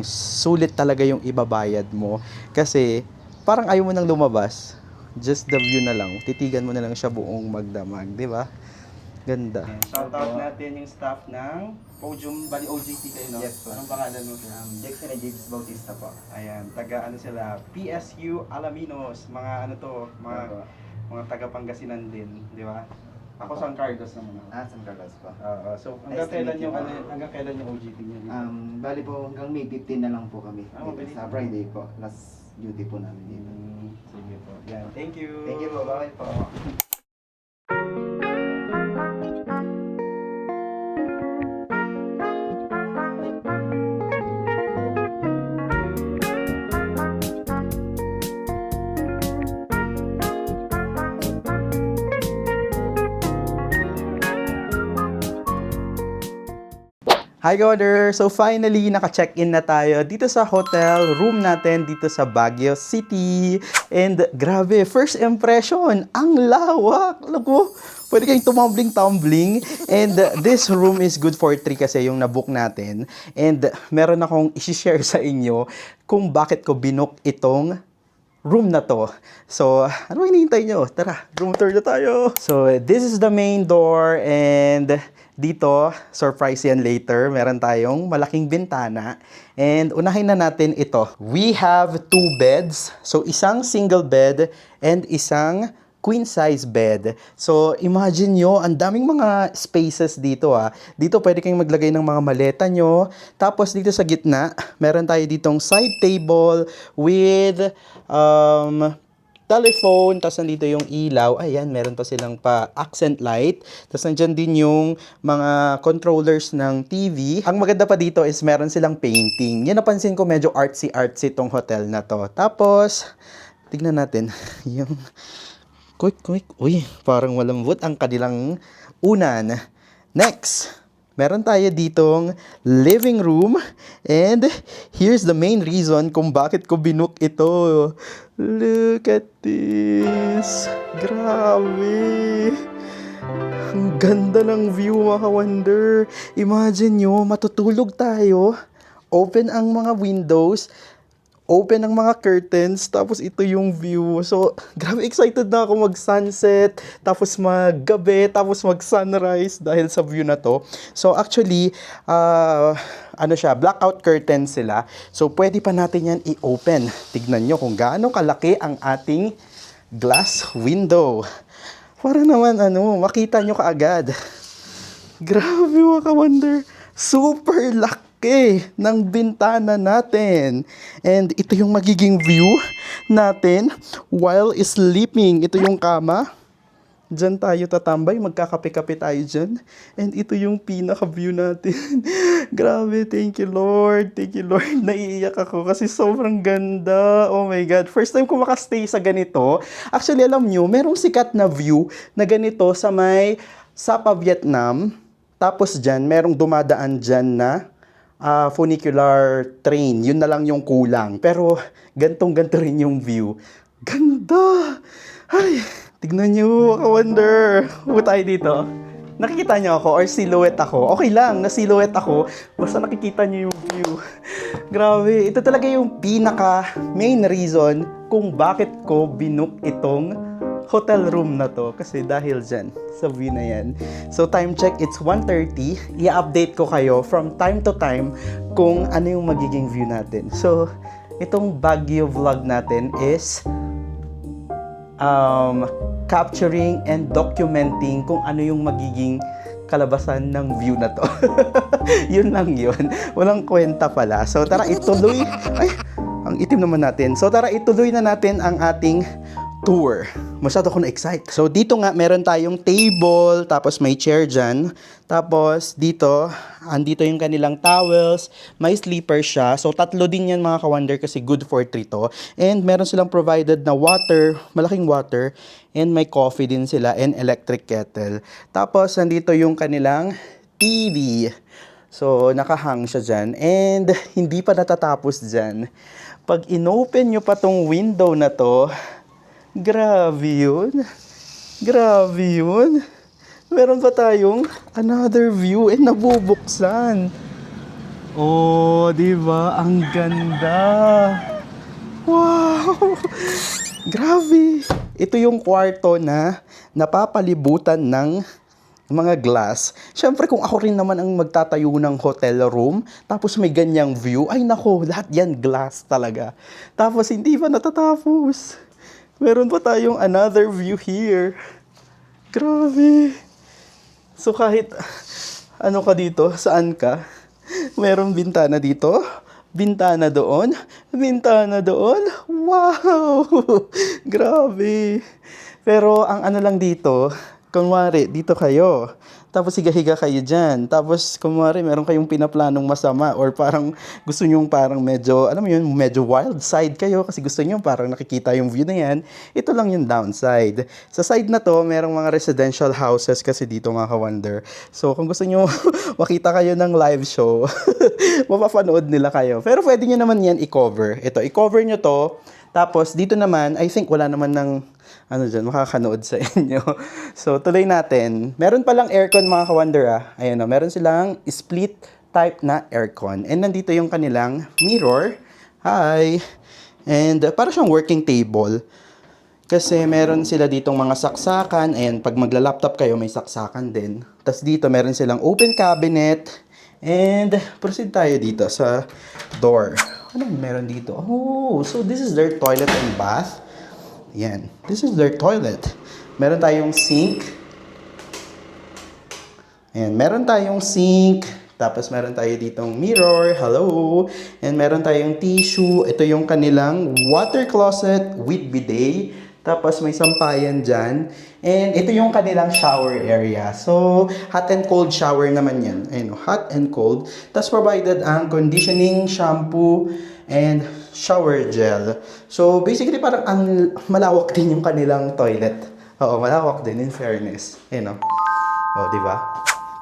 sulit talaga yung ibabayad mo. Kasi, parang ayaw mo nang lumabas. Just the view na lang. Titigan mo na lang siya buong magdamag, di ba? Ganda. Shout out natin yung staff ng Podium Bali OJT kayo, no? Yes po. Anong pangalan mo? Jackson and James Bautista po. Ayan, taga ano sila, PSU Alaminos, mga ano to, mga taga Pangasinan din, di ba? Ako San Carlos naman ako. San Carlos po. So Nice to meet you. hanggang kailan yung OJT niyo dito? Bali po hanggang May 15 na lang po kami. Ah, Dito mabilis. sa Friday po. Last duty po namin dito. Sige po. Yan, thank you. Thank you po. Bye po. Hi Goder! So finally, naka-check-in na tayo dito sa hotel room natin dito sa Baguio City. And grabe, first impression, ang lawak! Alam ko, pwede kayong tumambling-tumbling. And this room is good for 3 kasi yung nabook natin. And meron akong isi-share sa inyo kung bakit ko binook itong room na to. So, ano ba hinihintay nyo? Tara, room tour na tayo! So, this is the main door and dito, surprise yan later, meron tayong malaking bintana. And unahin na natin ito. We have 2 beds. So, isang single bed and isang queen size bed. So, imagine nyo, ang daming mga spaces dito Dito pwede kayong maglagay ng mga maleta nyo. Tapos dito sa gitna, meron tayo ditong side table with telephone, tapos nandito yung ilaw. Ayan, meron pa silang pa accent light. Tapos nandyan din yung mga controllers ng TV. Ang maganda pa dito is meron silang painting. Yan napansin ko, medyo artsy-artsy tong hotel na to. Tapos, tignan natin yung quick. Uy, parang malambot ang kanilang unan. Next, meron tayo ditong living room. And here's the main reason kung bakit ko binook ito. Look at this. Grabe. Ang ganda ng view, mga wonder. Imagine nyo, matutulog tayo. Open ang mga windows. Open ang mga curtains, tapos ito yung view. So, grabe excited na ako mag-sunset, tapos mag-gabi, tapos mag-sunrise dahil sa view na to. So, actually, blackout curtains sila. So, pwede pa natin yan i-open. Tignan nyo kung gaano kalaki ang ating glass window. Para naman, makita nyo kaagad. Grabe, mga ka-wonder. Super laki ng bintana natin. And ito yung magiging view natin while sleeping. Ito yung kama. Diyan tayo tatambay. Magkakape-kape tayo dyan. And ito yung pinaka-view natin. Grabe, thank you Lord. Thank you Lord. Naiiyak ako kasi sobrang ganda. Oh my God. First time ko makastay sa ganito. Actually, alam nyo, merong sikat na view na ganito sa may Sapa, Vietnam. Tapos dyan, merong dumadaan dyan na funicular train. Yun na lang yung kulang. Pero, gantong-ganto rin yung view. Ganda! Ay, tignan nyo, ka-wonder. Huwag tayo dito. Nakikita nyo ako or silhouette ako? Okay lang, na silhouette ako. Basta nakikita nyo yung view. Grabe, ito talaga yung pinaka main reason kung bakit ko binook itong hotel room na to. Kasi dahil dyan, sa view na yan. So, time check, it's 1:30. I-update ko kayo from time to time kung ano yung magiging view natin. So, itong Baguio vlog natin is capturing and documenting kung ano yung magiging kalabasan ng view na to. Yun lang yun. Walang kwenta pala. So, tara ituloy. Ay, ang itim naman natin. So, tara ituloy na natin ang ating tour. masyado ako na-excite. So, dito nga, meron tayong table, tapos may chair dyan. Tapos, dito, andito yung kanilang towels. May sleeper siya. So, tatlo din yan mga ka-wonder kasi good for 3 to. And meron silang provided na water, malaking water. And may coffee din sila and electric kettle. Tapos, nandito yung kanilang TV. So, nakahang siya dyan. And, hindi pa natatapos dyan. Pag inopen nyo pa tong window na to, grabe yun. Grabe yun. Meron pa tayong another view and nabubuksan. Oh, di ba? Ang ganda. Wow. Grabe. Ito yung kwarto na napapalibutan ng mga glass. Siyempre, kung ako rin naman ang magtatayo ng hotel room, tapos may ganyang view, ay nako, lahat yan glass talaga. Tapos, hindi pa natatapos. Meron pa tayong another view here. Grabe. So, kahit ano ka dito, saan ka, meron bintana dito, bintana doon, bintana doon. Wow! Grabe. Pero, ang ano lang dito, kunwari, dito kayo. Tapos higa-higa kayo dyan. Tapos, kunwari, meron kayong pinaplanong masama or parang gusto nyo parang medyo, alam mo yun, medyo wild side kayo kasi gusto nyo parang nakikita yung view na yan. Ito lang yung downside. Sa side na to, merong mga residential houses kasi dito mga ka-wonder. So, kung gusto nyo makita kayo ng live show, mapapanood nila kayo. Pero pwede nyo naman yan i-cover. Ito, i-cover nyo to. Tapos, dito naman, I think wala naman ng ano dyan, makakanood sa inyo. So, tuloy natin. Meron palang aircon mga ka-wonder Ayan o, meron silang split type na aircon. And nandito yung kanilang mirror. Hi! And para siyang working table. Kasi meron sila ditong mga saksakan. Ayan, pag magla-laptop kayo, may saksakan din. Tapos dito, meron silang open cabinet. And proceed tayo dito sa door. Ano meron dito? Oh, so this is their toilet and bath. Yan. This is their toilet. Meron tayong sink. Ayan. Meron tayong sink. Tapos meron tayo ditong mirror. Hello. And meron tayong tissue. Ito yung kanilang water closet with bidet. Tapos may sampayan dyan. And ito yung kanilang shower area. So, hot and cold shower naman yan. Ayun, hot and cold. Tapos provided ang conditioning, shampoo, and shower gel. So, basically, parang ang malawak din yung kanilang toilet. Oo, malawak din, in fairness. Ayun, di ba?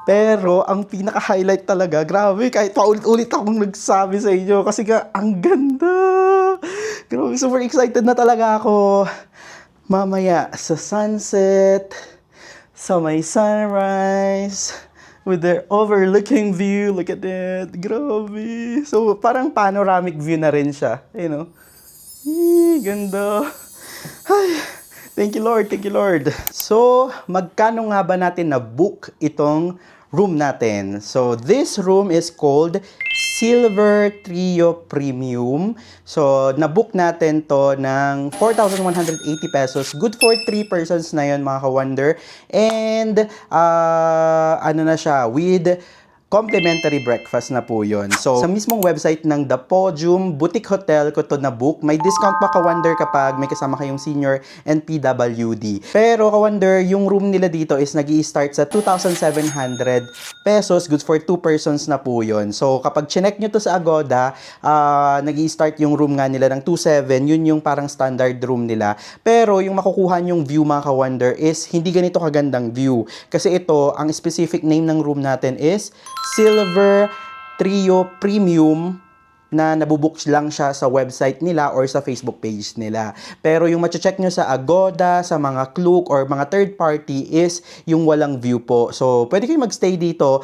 Pero, ang pinaka-highlight talaga, grabe, kahit paulit-ulit akong nagsabi sa inyo, kasi nga, ang ganda! Grabe, super excited na talaga ako. Mamaya, sa sunset, sa may sunrise, with their overlooking view. Look at that. Grabe. So, parang panoramic view na rin siya. Ganda. Ay, thank you, Lord. Thank you, Lord. So, magkano nga ba natin na-book itong room natin? So, this room is called Silver Trio Premium. So, na-book natin to ng 4,180 pesos. Good for 3 persons na yun, mga ka-wonder. And, ano na siya, with complimentary breakfast na po yun. So, sa mismong website ng The Podium Boutique Hotel ko to na-book. May discount pa ka-wonder kapag may kasama kayong senior and PWD. Pero ka-wonder, yung room nila dito is nag-i-start sa 2,700 pesos. Good for 2 persons na po yun. So, kapag chinek nyo to sa Agoda, nag-i-start yung room nga nila ng 2,700. Yun yung parang standard room nila. Pero, yung makukuha nyong view mga ka-wonder is hindi ganito kagandang view. Kasi ito, ang specific name ng room natin is Silver Trio Premium na nabubook lang siya sa website nila or sa Facebook page nila. Pero yung mache-check nyo sa Agoda, sa mga Klook or mga third party is yung walang view po. So, pwede kayo magstay dito.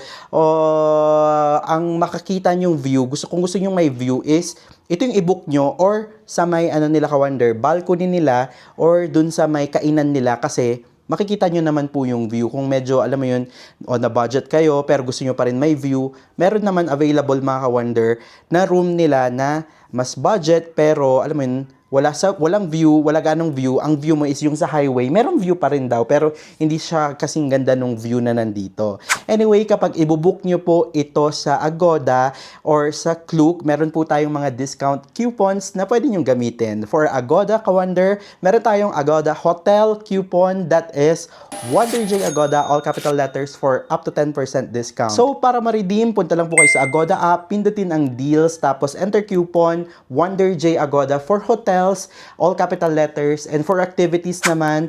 Ang makakita nyong view, kung gusto nyong may view is ito yung i-book nyo or sa may ano nila ka-wonder, balcony nila or dun sa may kainan nila kasi makikita nyo naman po yung view. Kung medyo, alam mo yun, on a budget kayo, pero gusto nyo pa rin may view, meron naman available mga ka-wonder na room nila na mas budget pero alam mo yun, walang view, wala ganong view. Ang view mo is yung sa highway. Merong view pa rin daw pero hindi siya kasing ganda nung view na nandito. Anyway, kapag ibubook nyo po ito sa Agoda or sa Klook, meron po tayong mga discount coupons na pwede nyo gamitin. For Agoda Kawander, meron tayong Agoda Hotel coupon that is Wonder J Agoda, all capital letters for up to 10% discount. So, para ma-redeem, punta lang po kayo sa Agoda app, pindutin ang deals, tapos enter coupon Wonder J Agoda for hotels, all capital letters, and for activities naman,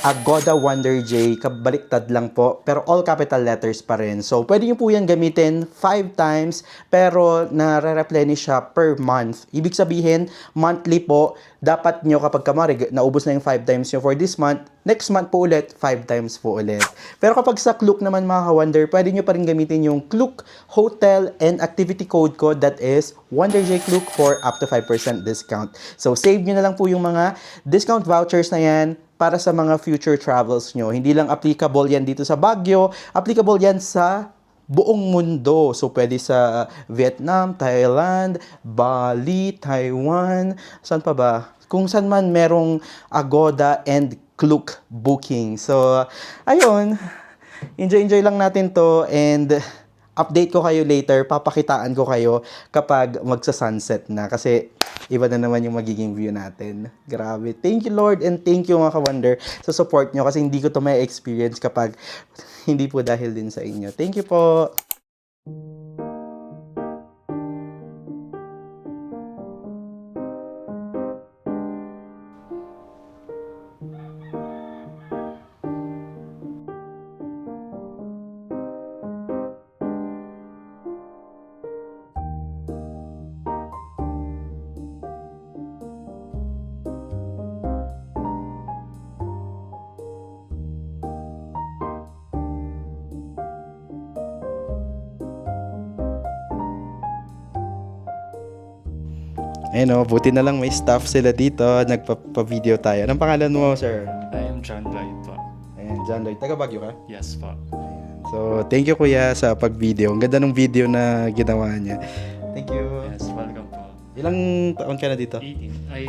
Agoda Wonder J, kabaliktad lang po, pero all capital letters pa rin. So, pwede nyo po yan gamitin 5 times, pero nare-replenish siya per month. Ibig sabihin, monthly po, dapat nyo kapag kamari, naubos na yung 5 times nyo for this month, next month po ulit, 5 times po ulit. Pero kapag sa Klook naman mga ka-Wonder, pwede nyo pa rin gamitin yung Klook Hotel and Activity Code ko, that is Wonder J Klook for up to 5% discount. So, save nyo na lang po yung mga discount vouchers na yan para sa mga future travels nyo. Hindi lang applicable yan dito sa Baguio, applicable yan sa buong mundo. So, pwede sa Vietnam, Thailand, Bali, Taiwan, saan pa ba? Kung saan man merong Agoda and Klook booking. So, ayun. Enjoy lang natin to and update ko kayo later. Papakitaan ko kayo kapag magsa-sunset na. Kasi iba na naman yung magiging view natin. Grabe. Thank you, Lord, and thank you mga ka-Wonder sa support nyo kasi hindi ko to may experience kapag hindi po dahil din sa inyo. Thank you po. Ayun o, buti na lang may staff sila dito. Nagpa-video tayo. Anong pangalan mo, sir? I am John Lloyd po. Ayan, John Lloyd. Taga Baguio ka? Yes po. So, thank you kuya sa pag-video. Ang ganda ng video na ginawa niya. Thank you. Yes, welcome po. Ilang taon ka na dito? 18. Ay,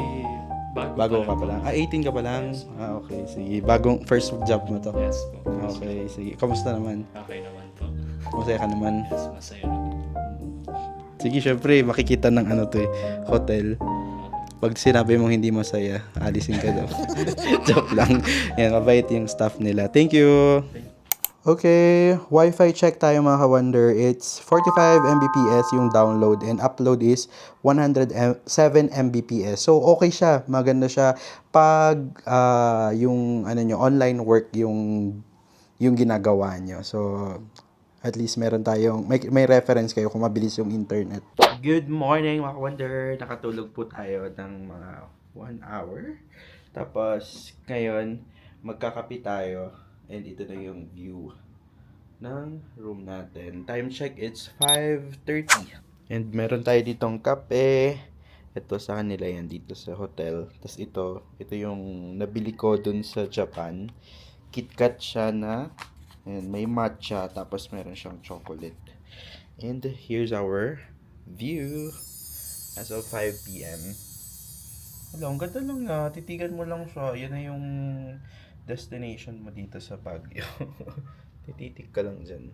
Bago ka pa lang. 18 ka pa lang? Yes. Okay, sige. Bagong first job mo to? Yes po. Okay, sige. Kamusta naman? Okay naman po. Masaya ka naman? Yes, masaya naman. Sige, syempre, makikita ng ano to eh, hotel. Pag sinabi mong hindi masaya, alisin ka daw. Joke lang. Yan, mabait yung staff nila. Thank you! Okay, Wi-Fi check tayo mga ka-Wonder. It's 45 Mbps yung download and upload is 107 Mbps. So, okay siya. Maganda siya pag yung ano nyo, online work yung ginagawa nyo. So, at least meron tayong, may reference kayo kung mabilis yung internet. Good morning mga ka-Wonder. Nakatulog po tayo ng mga 1 hour. Tapos, ngayon, magkakape tayo. And ito na yung view ng room natin. Time check, it's 5:30. And meron tayo ditong kape. Ito sa kanila yan dito sa hotel. Tapos ito yung nabili ko dun sa Japan. KitKat siya na. And may matcha. Tapos meron siyang chocolate. And here's our view as of 5 p.m. Hello, ang ganda lang na. Titigan mo lang siya. Yan na yung destination mo dito sa Baguio. Tititik ka lang dyan.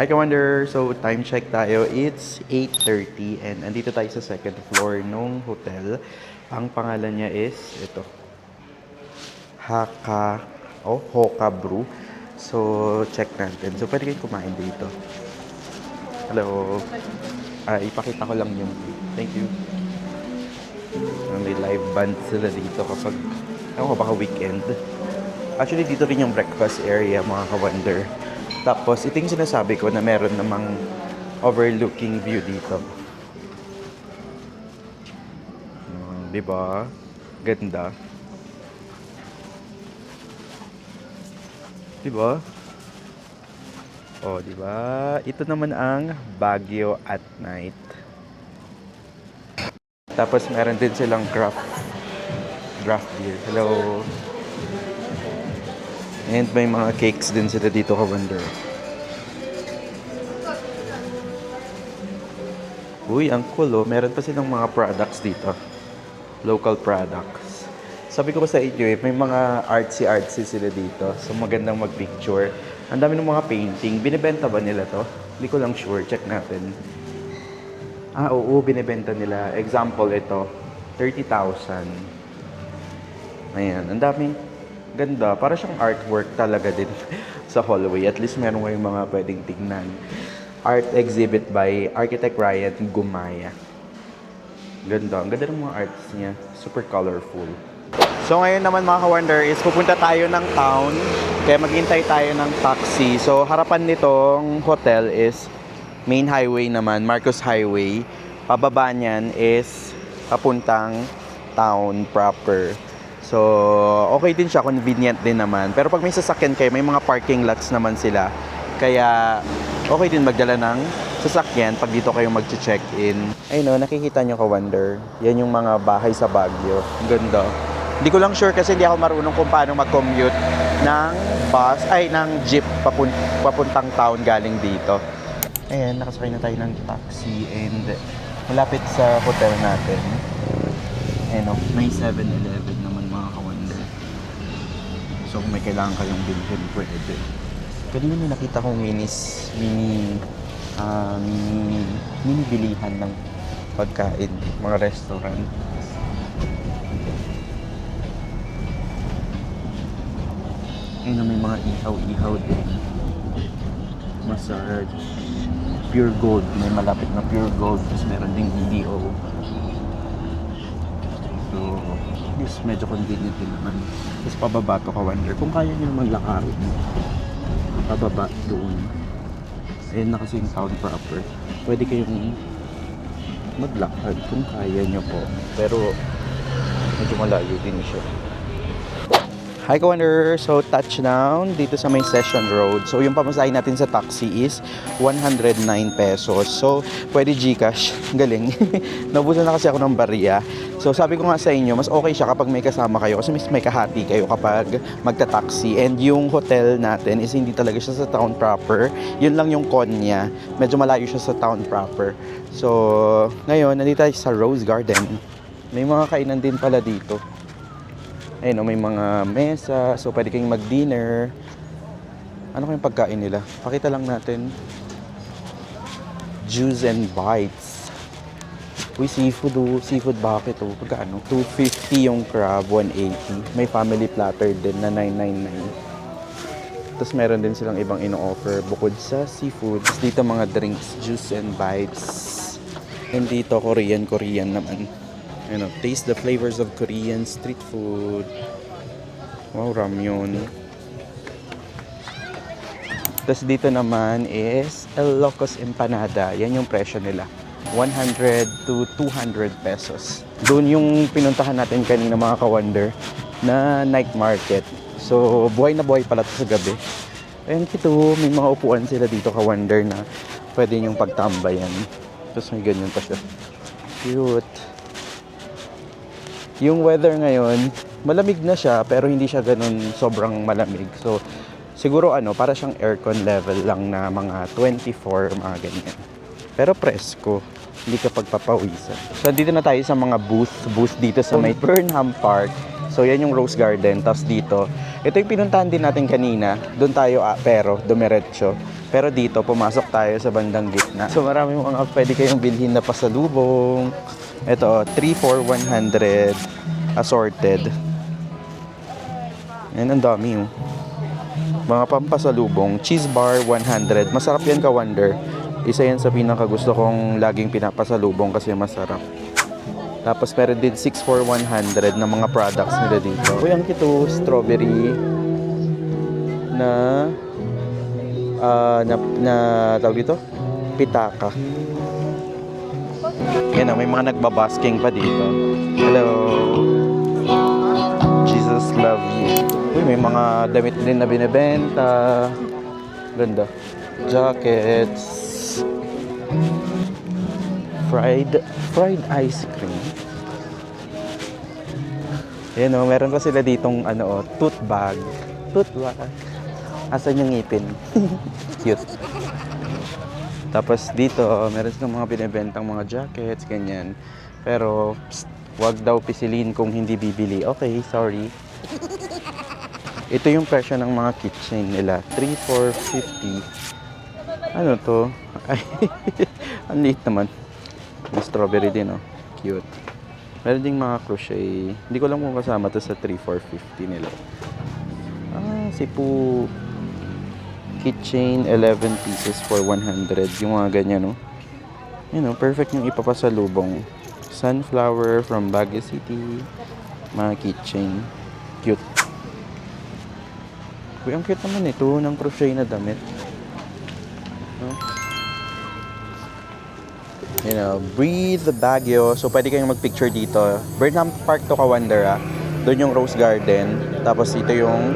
Hi ka-Wonder! So, time check tayo. It's 8:30 and andito tayo sa second floor nung hotel. Ang pangalan niya is, ito, Hoka Brew. So, check natin. So, pwede kayo kumain dito. Hello. Ipakita ko lang yung... Thank you. May live band sila dito kapag... Ako baka weekend. Actually, dito rin yung breakfast area, mga ka-wonder. Tapos, ito yung sinasabi ko na meron namang overlooking view dito. Diba? Ganda. Diba? Diba? Ito naman ang Baguio at night. Tapos meron din silang draft beer. Hello. And may mga cakes din sila dito, ka-wonder. Uy, ang cool oh. Meron pa silang mga products dito. Local products. Sabi ko pa sa inyo may mga artsy sila dito. So magandang mag-picture. Ang dami ng mga painting. Binibenta ba nila to? Hindi ko lang sure. Check natin. Oo, binibenta nila. Example, ito. 30,000. Ayan, ang daming ganda. Para siyang artwork talaga din sa hallway. At least meron kayong mga pwedeng tignan. Art exhibit by Architect Ryan Gumaya. Ganda. Ang ganda ng mga arts niya. Super colorful. So ngayon naman mga ka-wonder is pupunta tayo ng town. Kaya maghintay tayo ng taxi. So harapan nitong hotel is main highway naman, Marcos Highway. Pababa niyan is papuntang town proper. So okay din siya, convenient din naman. Pero pag may sasakyan kayo, may mga parking lots naman sila. Kaya okay din magdala ng sasakyan pag dito kayo mag-check-in. Ayun o, nakikita nyo ka-wonder. Yan yung mga bahay sa Baguio. Ang ganda. Hindi ko lang sure kasi hindi ako marunong kung paano mag-commute ng ng jeep papuntang town galing dito. Ayan, nakasakay na tayo ng taxi and malapit sa hotel natin. Ayan o, may 7-Eleven naman mga ka-wonder. So kung may kailangan kayong bilhin, pwede. Kanina may nakita kong mini bilihan ng pagkain, mga restaurant. Ayun, may mga ihaw-ihaw din. Massage. Pure Gold. May malapit na Pure Gold. Tapos meron ding EDO. So, yes, medyo convenient din naman. Tapos pababa to ka-wonder. Kung kaya nyo naman lakarin, pababa doon. Ayun na kasi yung town proper. Pwede kayong maglakad kung kaya nyo po. Pero, medyo malayo din siya. Hi ka-wonder! So, touchdown dito sa may Session Road. So, yung pamasahe natin sa taxi is 109 pesos. So, pwede GCash. Galing. Nabusan na kasi ako ng barya. So, sabi ko nga sa inyo, mas okay siya kapag may kasama kayo kasi may kahati kayo kapag magta-taxi. And yung hotel natin is hindi talaga siya sa town proper. Yun lang yung con niya. Medyo malayo siya sa town proper. So, ngayon, nandito tayo sa Rose Garden. May mga kainan din pala dito. Ayun, may mga mesa. So, pwede kayong mag-dinner. Ano kayong pagkain nila? Pakita lang natin. Juice and Bites. Uy, seafood oh. Seafood bucket oh. Pagkaano? 250 yung crab, 180. May family platter din na 999. Tapos meron din silang ibang ino-offer bukod sa seafood. Tapos dito mga drinks, Juice and Bites. And dito, Korean naman. You know, taste the flavors of Korean street food. Wow, ramyun. Tapos dito naman is El Locos Empanada. Yan yung presyo nila. 100 to 200 pesos. Doon yung pinuntahan natin kanina mga ka-wonder na night market. So, buhay na buhay pala sa gabi. Ayun ito, may mga upuan sila dito ka-wonder na pwede nyong pagtambayan. Tapos may ganyan pa siya. Cute. Yung weather ngayon, malamig na siya pero hindi siya ganun sobrang malamig. So, siguro para siyang aircon level lang na mga 24, mga ganyan. Pero presko, hindi ka pagpapawisan. So, dito na tayo sa mga booth dito sa may Burnham Park. So, yan yung Rose Garden. Tapos dito, ito yung pinuntahan din natin kanina. Doon tayo pero dumiretso. Pero dito, pumasok tayo sa bandang gitna. So, marami mga pwede kayong bilhin na pasalubong. Ito, 3 for 100 assorted. Yan, ang dami oh. Mga pampasalubong, cheese bar 100. Masarap yan ka-wonder. Isa yan sa pinaka gusto kong laging pinapasalubong kasi masarap. Tapos meron din 6 for 100 na mga products nila dito. Uy, ang kito, strawberry na tawag dito, pitaka. Yan o, may mga nagbabasking pa dito. Hello. Jesus love you. Uy, may mga damit din na binibenta. Ganda. Jackets. Fried ice cream. Yan o, meron pa sila ditong tote bag. Asan yung ngipin? Cute. Tapos dito, meron silang mga binibentang mga jackets, ganyan. Pero, wag daw pisilin kung hindi bibili. Okay, sorry. Ito yung presyo ng mga keychain nila. 3 for 50. Ano to? Ay, ang liit naman. May strawberry din, oh. Cute. Meron ding mga crochet. Hindi ko lang kung kasama to sa 3 for 50 nila. Sipu keychain, 11 pieces for 100. Yung mga ganyan, no? Yun, no? Perfect yung ipapasalubong. Sunflower from Baguio City. Mga keychain. Cute. Uy, ang cute naman ito ng crochet na damit. No? You know, Breathe Baguio. So, pwede kayong mag-picture dito. Burnham Park to ka-wonder, ah. Doon yung Rose Garden. Tapos, ito yung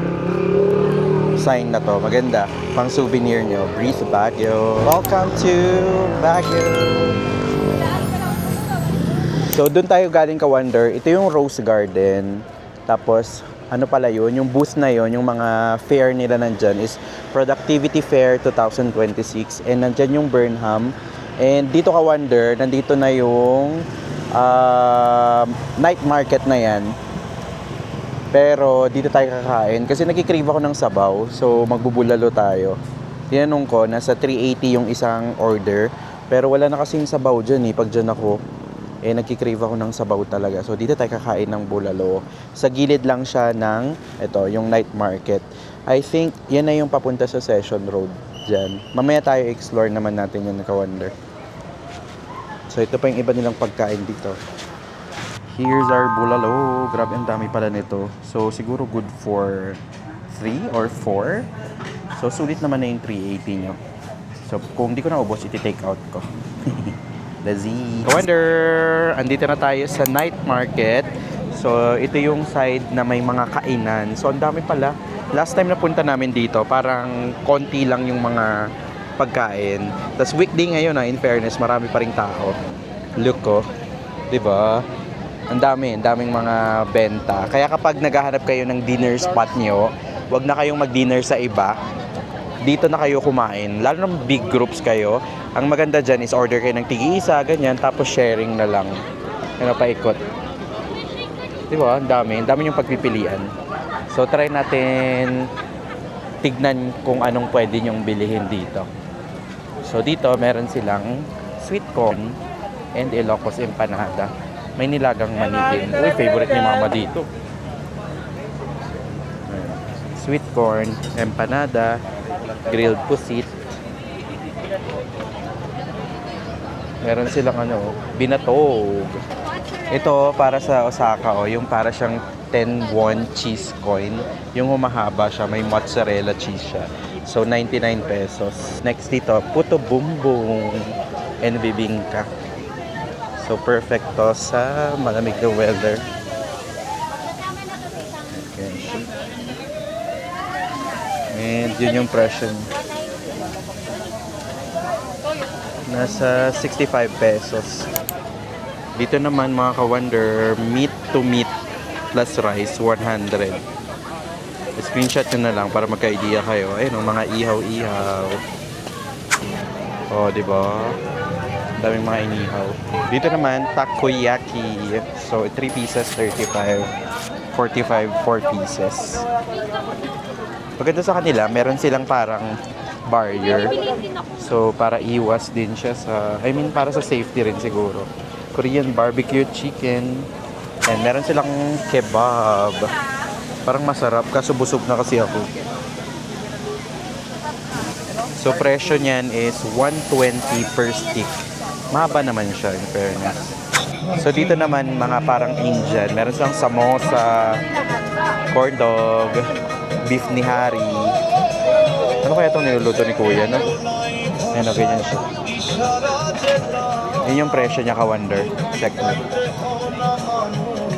sign na to. Maganda. Pang souvenir nyo. Breathe Baguio. Welcome to Baguio. So, doon tayo galing ka-wonder. Ito yung Rose Garden. Tapos, ano pala yun? Yung booth na yun, yung mga fair nila nandyan is Productivity Fair 2026. And nandyan yung Burnham. And dito ka-wonder, nandito na yung night market na yan. Pero dito tayo kakain kasi nagki-crave ako ng sabaw. So magbubulalo tayo. Tinanong ko, nasa 380 yung isang order. Pero wala na kasing sabaw dyan eh. Pag dyan ako, nagki-crave ako ng sabaw talaga. So dito tayo kakain ng bulalo. Sa gilid lang siya ng, yung night market. I think yan na yung papunta sa Session Road dyan. Mamaya tayo explore naman natin yung ka-wonder. So ito pa yung iba nilang pagkain dito. Here's our bulalo. Grabe, ang dami pala nito. So, siguro good for 3 or 4. So, sulit naman na yung 380 nyo. So, kung di ko na ubos, iti-take out ko. Lazy. Wonder! Andito na tayo sa night market. So, ito yung side na may mga kainan. So, ang dami pala. Last time na punta namin dito, parang konti lang yung mga pagkain. Tapos, weekday ngayon, in fairness, marami pa ring tao. Look ko. Diba? Ang daming mga benta. Kaya kapag naghahanap kayo ng dinner spot nyo, wag na kayong mag-dinner sa iba. Dito na kayo kumain. Lalo na big groups kayo. Ang maganda dyan is order kayo ng tig-isa, ganyan, tapos sharing na lang. Paikot. Diba? Ang dami yung pagpipilian. So, try natin tignan kung anong pwede nyong bilihin dito. So, dito meron silang sweet corn and Ilocos empanada. May nilagang mani din. Uy, favorite ni mama dito. Sweet corn, empanada, grilled pusit. Meron silang binatog. Ito para sa Osaka, yung para siyang 10 won cheese coin. Yung humahaba siya, may mozzarella cheese siya. So, 99 pesos. Next dito, puto bumbong and bibingka. So, perfect to sa malamig na weather. Okay. And yun yung presyo. Nasa 65 pesos. Dito naman mga ka-wonder, meat to meat plus rice, 100. Screenshot nyo na lang para magka-idea kayo. Ayun, mga ihaw-ihaw. Oh, diba? Daming mga inihaw. Dito naman, takoyaki. So, 3 pieces, 35. 45, 4 pieces. Pagkita sa kanila, meron silang parang barrier. So, para iwas din siya sa, para sa safety rin siguro. Korean barbecue chicken. And meron silang kebab. Parang masarap, kaso busog na kasi ako. So, presyo niyan is 120 per stick. Mahaba naman siya, in fairness. So, dito naman, mga parang Indian. Meron silang samosa, corn dog, beef nihari. Ano kaya itong niluluto ni Kuya, no? Ayan, okay yan siya. Yun yung presyo niya, ka-wonder. Check mo.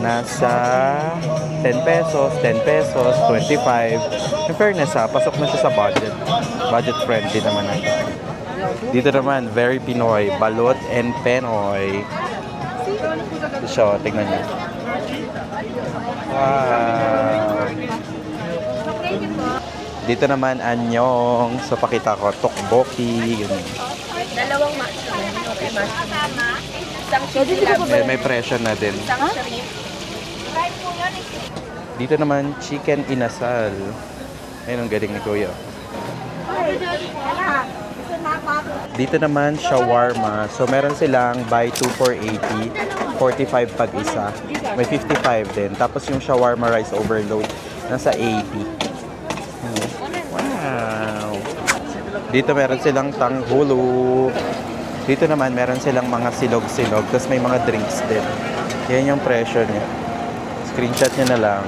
Nasa 10 pesos, 10 pesos, 25. In fairness ha, pasok na siya sa budget. Budget friendly naman na. Dito naman, very Pinoy. Balot and Penoy. So, tingnan niyo. Wow. Dito naman, anyong. So, pakita ko, tokboki. Ganyan. Dalawang mushroom. Okay, mushroom. Isang chili May presyo na din. Isang shrimp. Dito naman, chicken inasal. Ayun ang galing ni Kuya. Dito naman, shawarma. So, meron silang buy 2 for 80. 45 pag isa. May 55 din. Tapos yung shawarma rice overload, nasa 80. Wow! Dito meron silang tanghulo. Dito naman, meron silang mga silog-silog. Tapos may mga drinks din. Yan yung presyo niya. Screenshot niya na lang.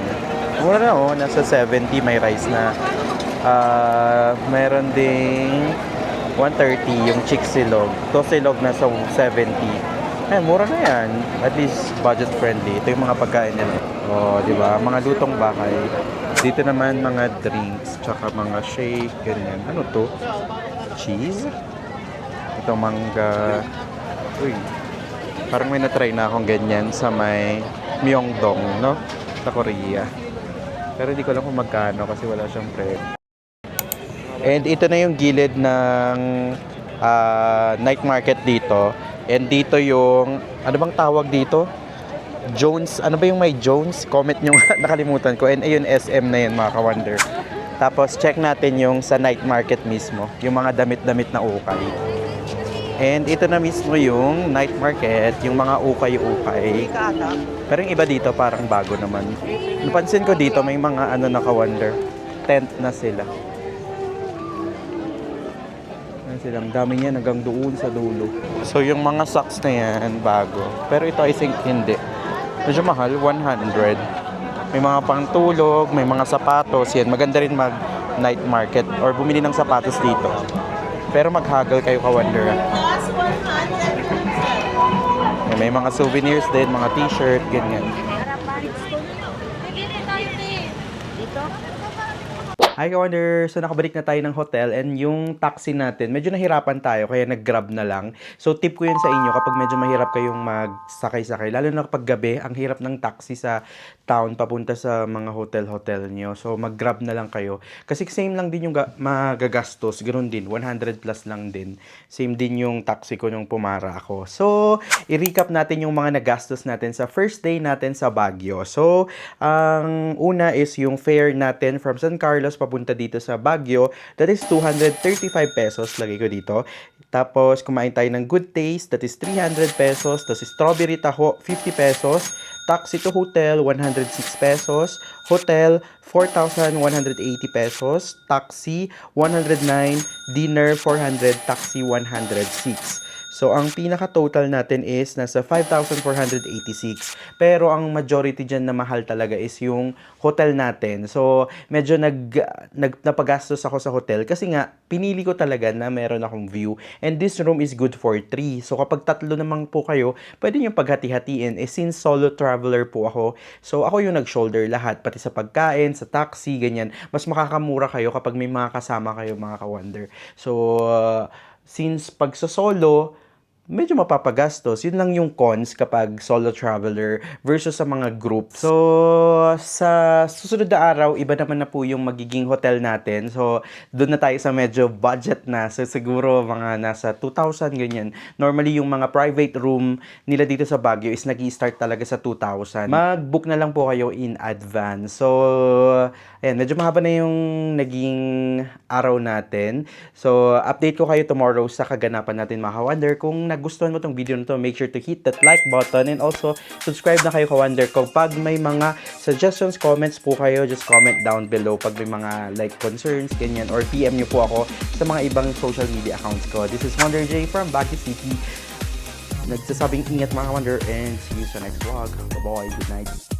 Mura na oh, nasa 70 may rice na. Meron ding 130 yung chick silog. To silog nasa 70. Eh, mura na yan. At least budget friendly. Ito yung mga pagkain nila. Oh, di ba? Mga lutong bahay. Dito naman mga drinks, tsaka mga shake, ganyan. Ano to? Cheese? Ito mangga. Uy. Parang may na-try na akong ganyan sa may Myeongdong, no? Sa Korea. Pero hindi ko alam kung magkano kasi wala siyang pre. And ito na yung gilid ng night market dito. And dito yung, ano bang tawag dito? Jones, ano ba yung may Jones? Comment nyo, nakalimutan ko. And ayun, SM na yun mga ka-wonder. Tapos check natin yung sa night market mismo. Yung mga damit-damit na ukay. And ito na mismo yung night market, yung mga ukay-ukay. Pero yung iba dito parang bago naman. Napansin ko dito may mga ano na ka-wonder. Tent na sila. Silang dami niya hanggang doon sa dulo. So yung mga socks na yan bago. Pero ito I think hindi. Medyo mahal, 100. May mga pangtulog, may mga sapatos. Yan, maganda rin mag night market or bumili ng sapatos dito. Pero maghagal kayo ka-wonder. May mga souvenirs din, mga t-shirt, ganyan. Hi ka-wonder! So nakabalik na tayo ng hotel and yung taxi natin, medyo nahirapan tayo kaya nag-grab na lang. So tip ko yun sa inyo kapag medyo mahirap kayong magsakay-sakay. Lalo na kapag gabi, ang hirap ng taxi sa town papunta sa mga hotel-hotel nyo. So mag-grab na lang kayo. Kasi same lang din yung magagastos. Ganoon din, 100 plus lang din. Same din yung taxi ko nung pumara ako. So i-recap natin yung mga nagastos natin sa first day natin sa Baguio. So ang una is yung fare natin from San Carlos papunta dito sa Baguio, that is 235 pesos, lagay ko dito. Tapos, kumain tayo ng Good Taste, that is 300 pesos. Tapos, strawberry taho, 50 pesos. Taxi to hotel, 106 pesos. Hotel, 4,180 pesos. Taxi, 109. Dinner, 400. Taxi, 106. So, ang pinaka-total natin is nasa 5,486. Pero ang majority dyan na mahal talaga is yung hotel natin. So, medyo napagastos ako sa hotel kasi nga, pinili ko talaga na meron akong view. And this room is good for 3. So, kapag tatlo naman po kayo, pwede nyo paghati-hatiin. Since solo traveler po ako, so ako yung nag-shoulder lahat. Pati sa pagkain, sa taxi, ganyan. Mas makakamura kayo kapag may mga kasama kayo, mga ka-wonder. So, since pag sa solo, medyo mapapagastos. Yun lang yung cons kapag solo traveler versus sa mga group. So, sa susunod na araw, iba naman na po yung magiging hotel natin. So, doon na tayo sa medyo budget na. So, siguro mga nasa 2,000 ganyan. Normally, yung mga private room nila dito sa Baguio is nag-i-start talaga sa 2,000. Mag-book na lang po kayo in advance. So, ayan, medyo mahaba na yung naging araw natin. So, update ko kayo tomorrow sa kaganapan natin, mga ka-wonder, kung nagustuhan mo tong video na to, make sure to hit that like button and also subscribe na kayo ka-Wonder ko. Pag may mga suggestions, comments po kayo, just comment down below pag may mga like concerns, ganyan, or PM nyo po ako sa mga ibang social media accounts ko. This is Wonder J from Baguio City. Nagsasabing ingat mga Wonder and see you sa next vlog. Bye-bye. Good night.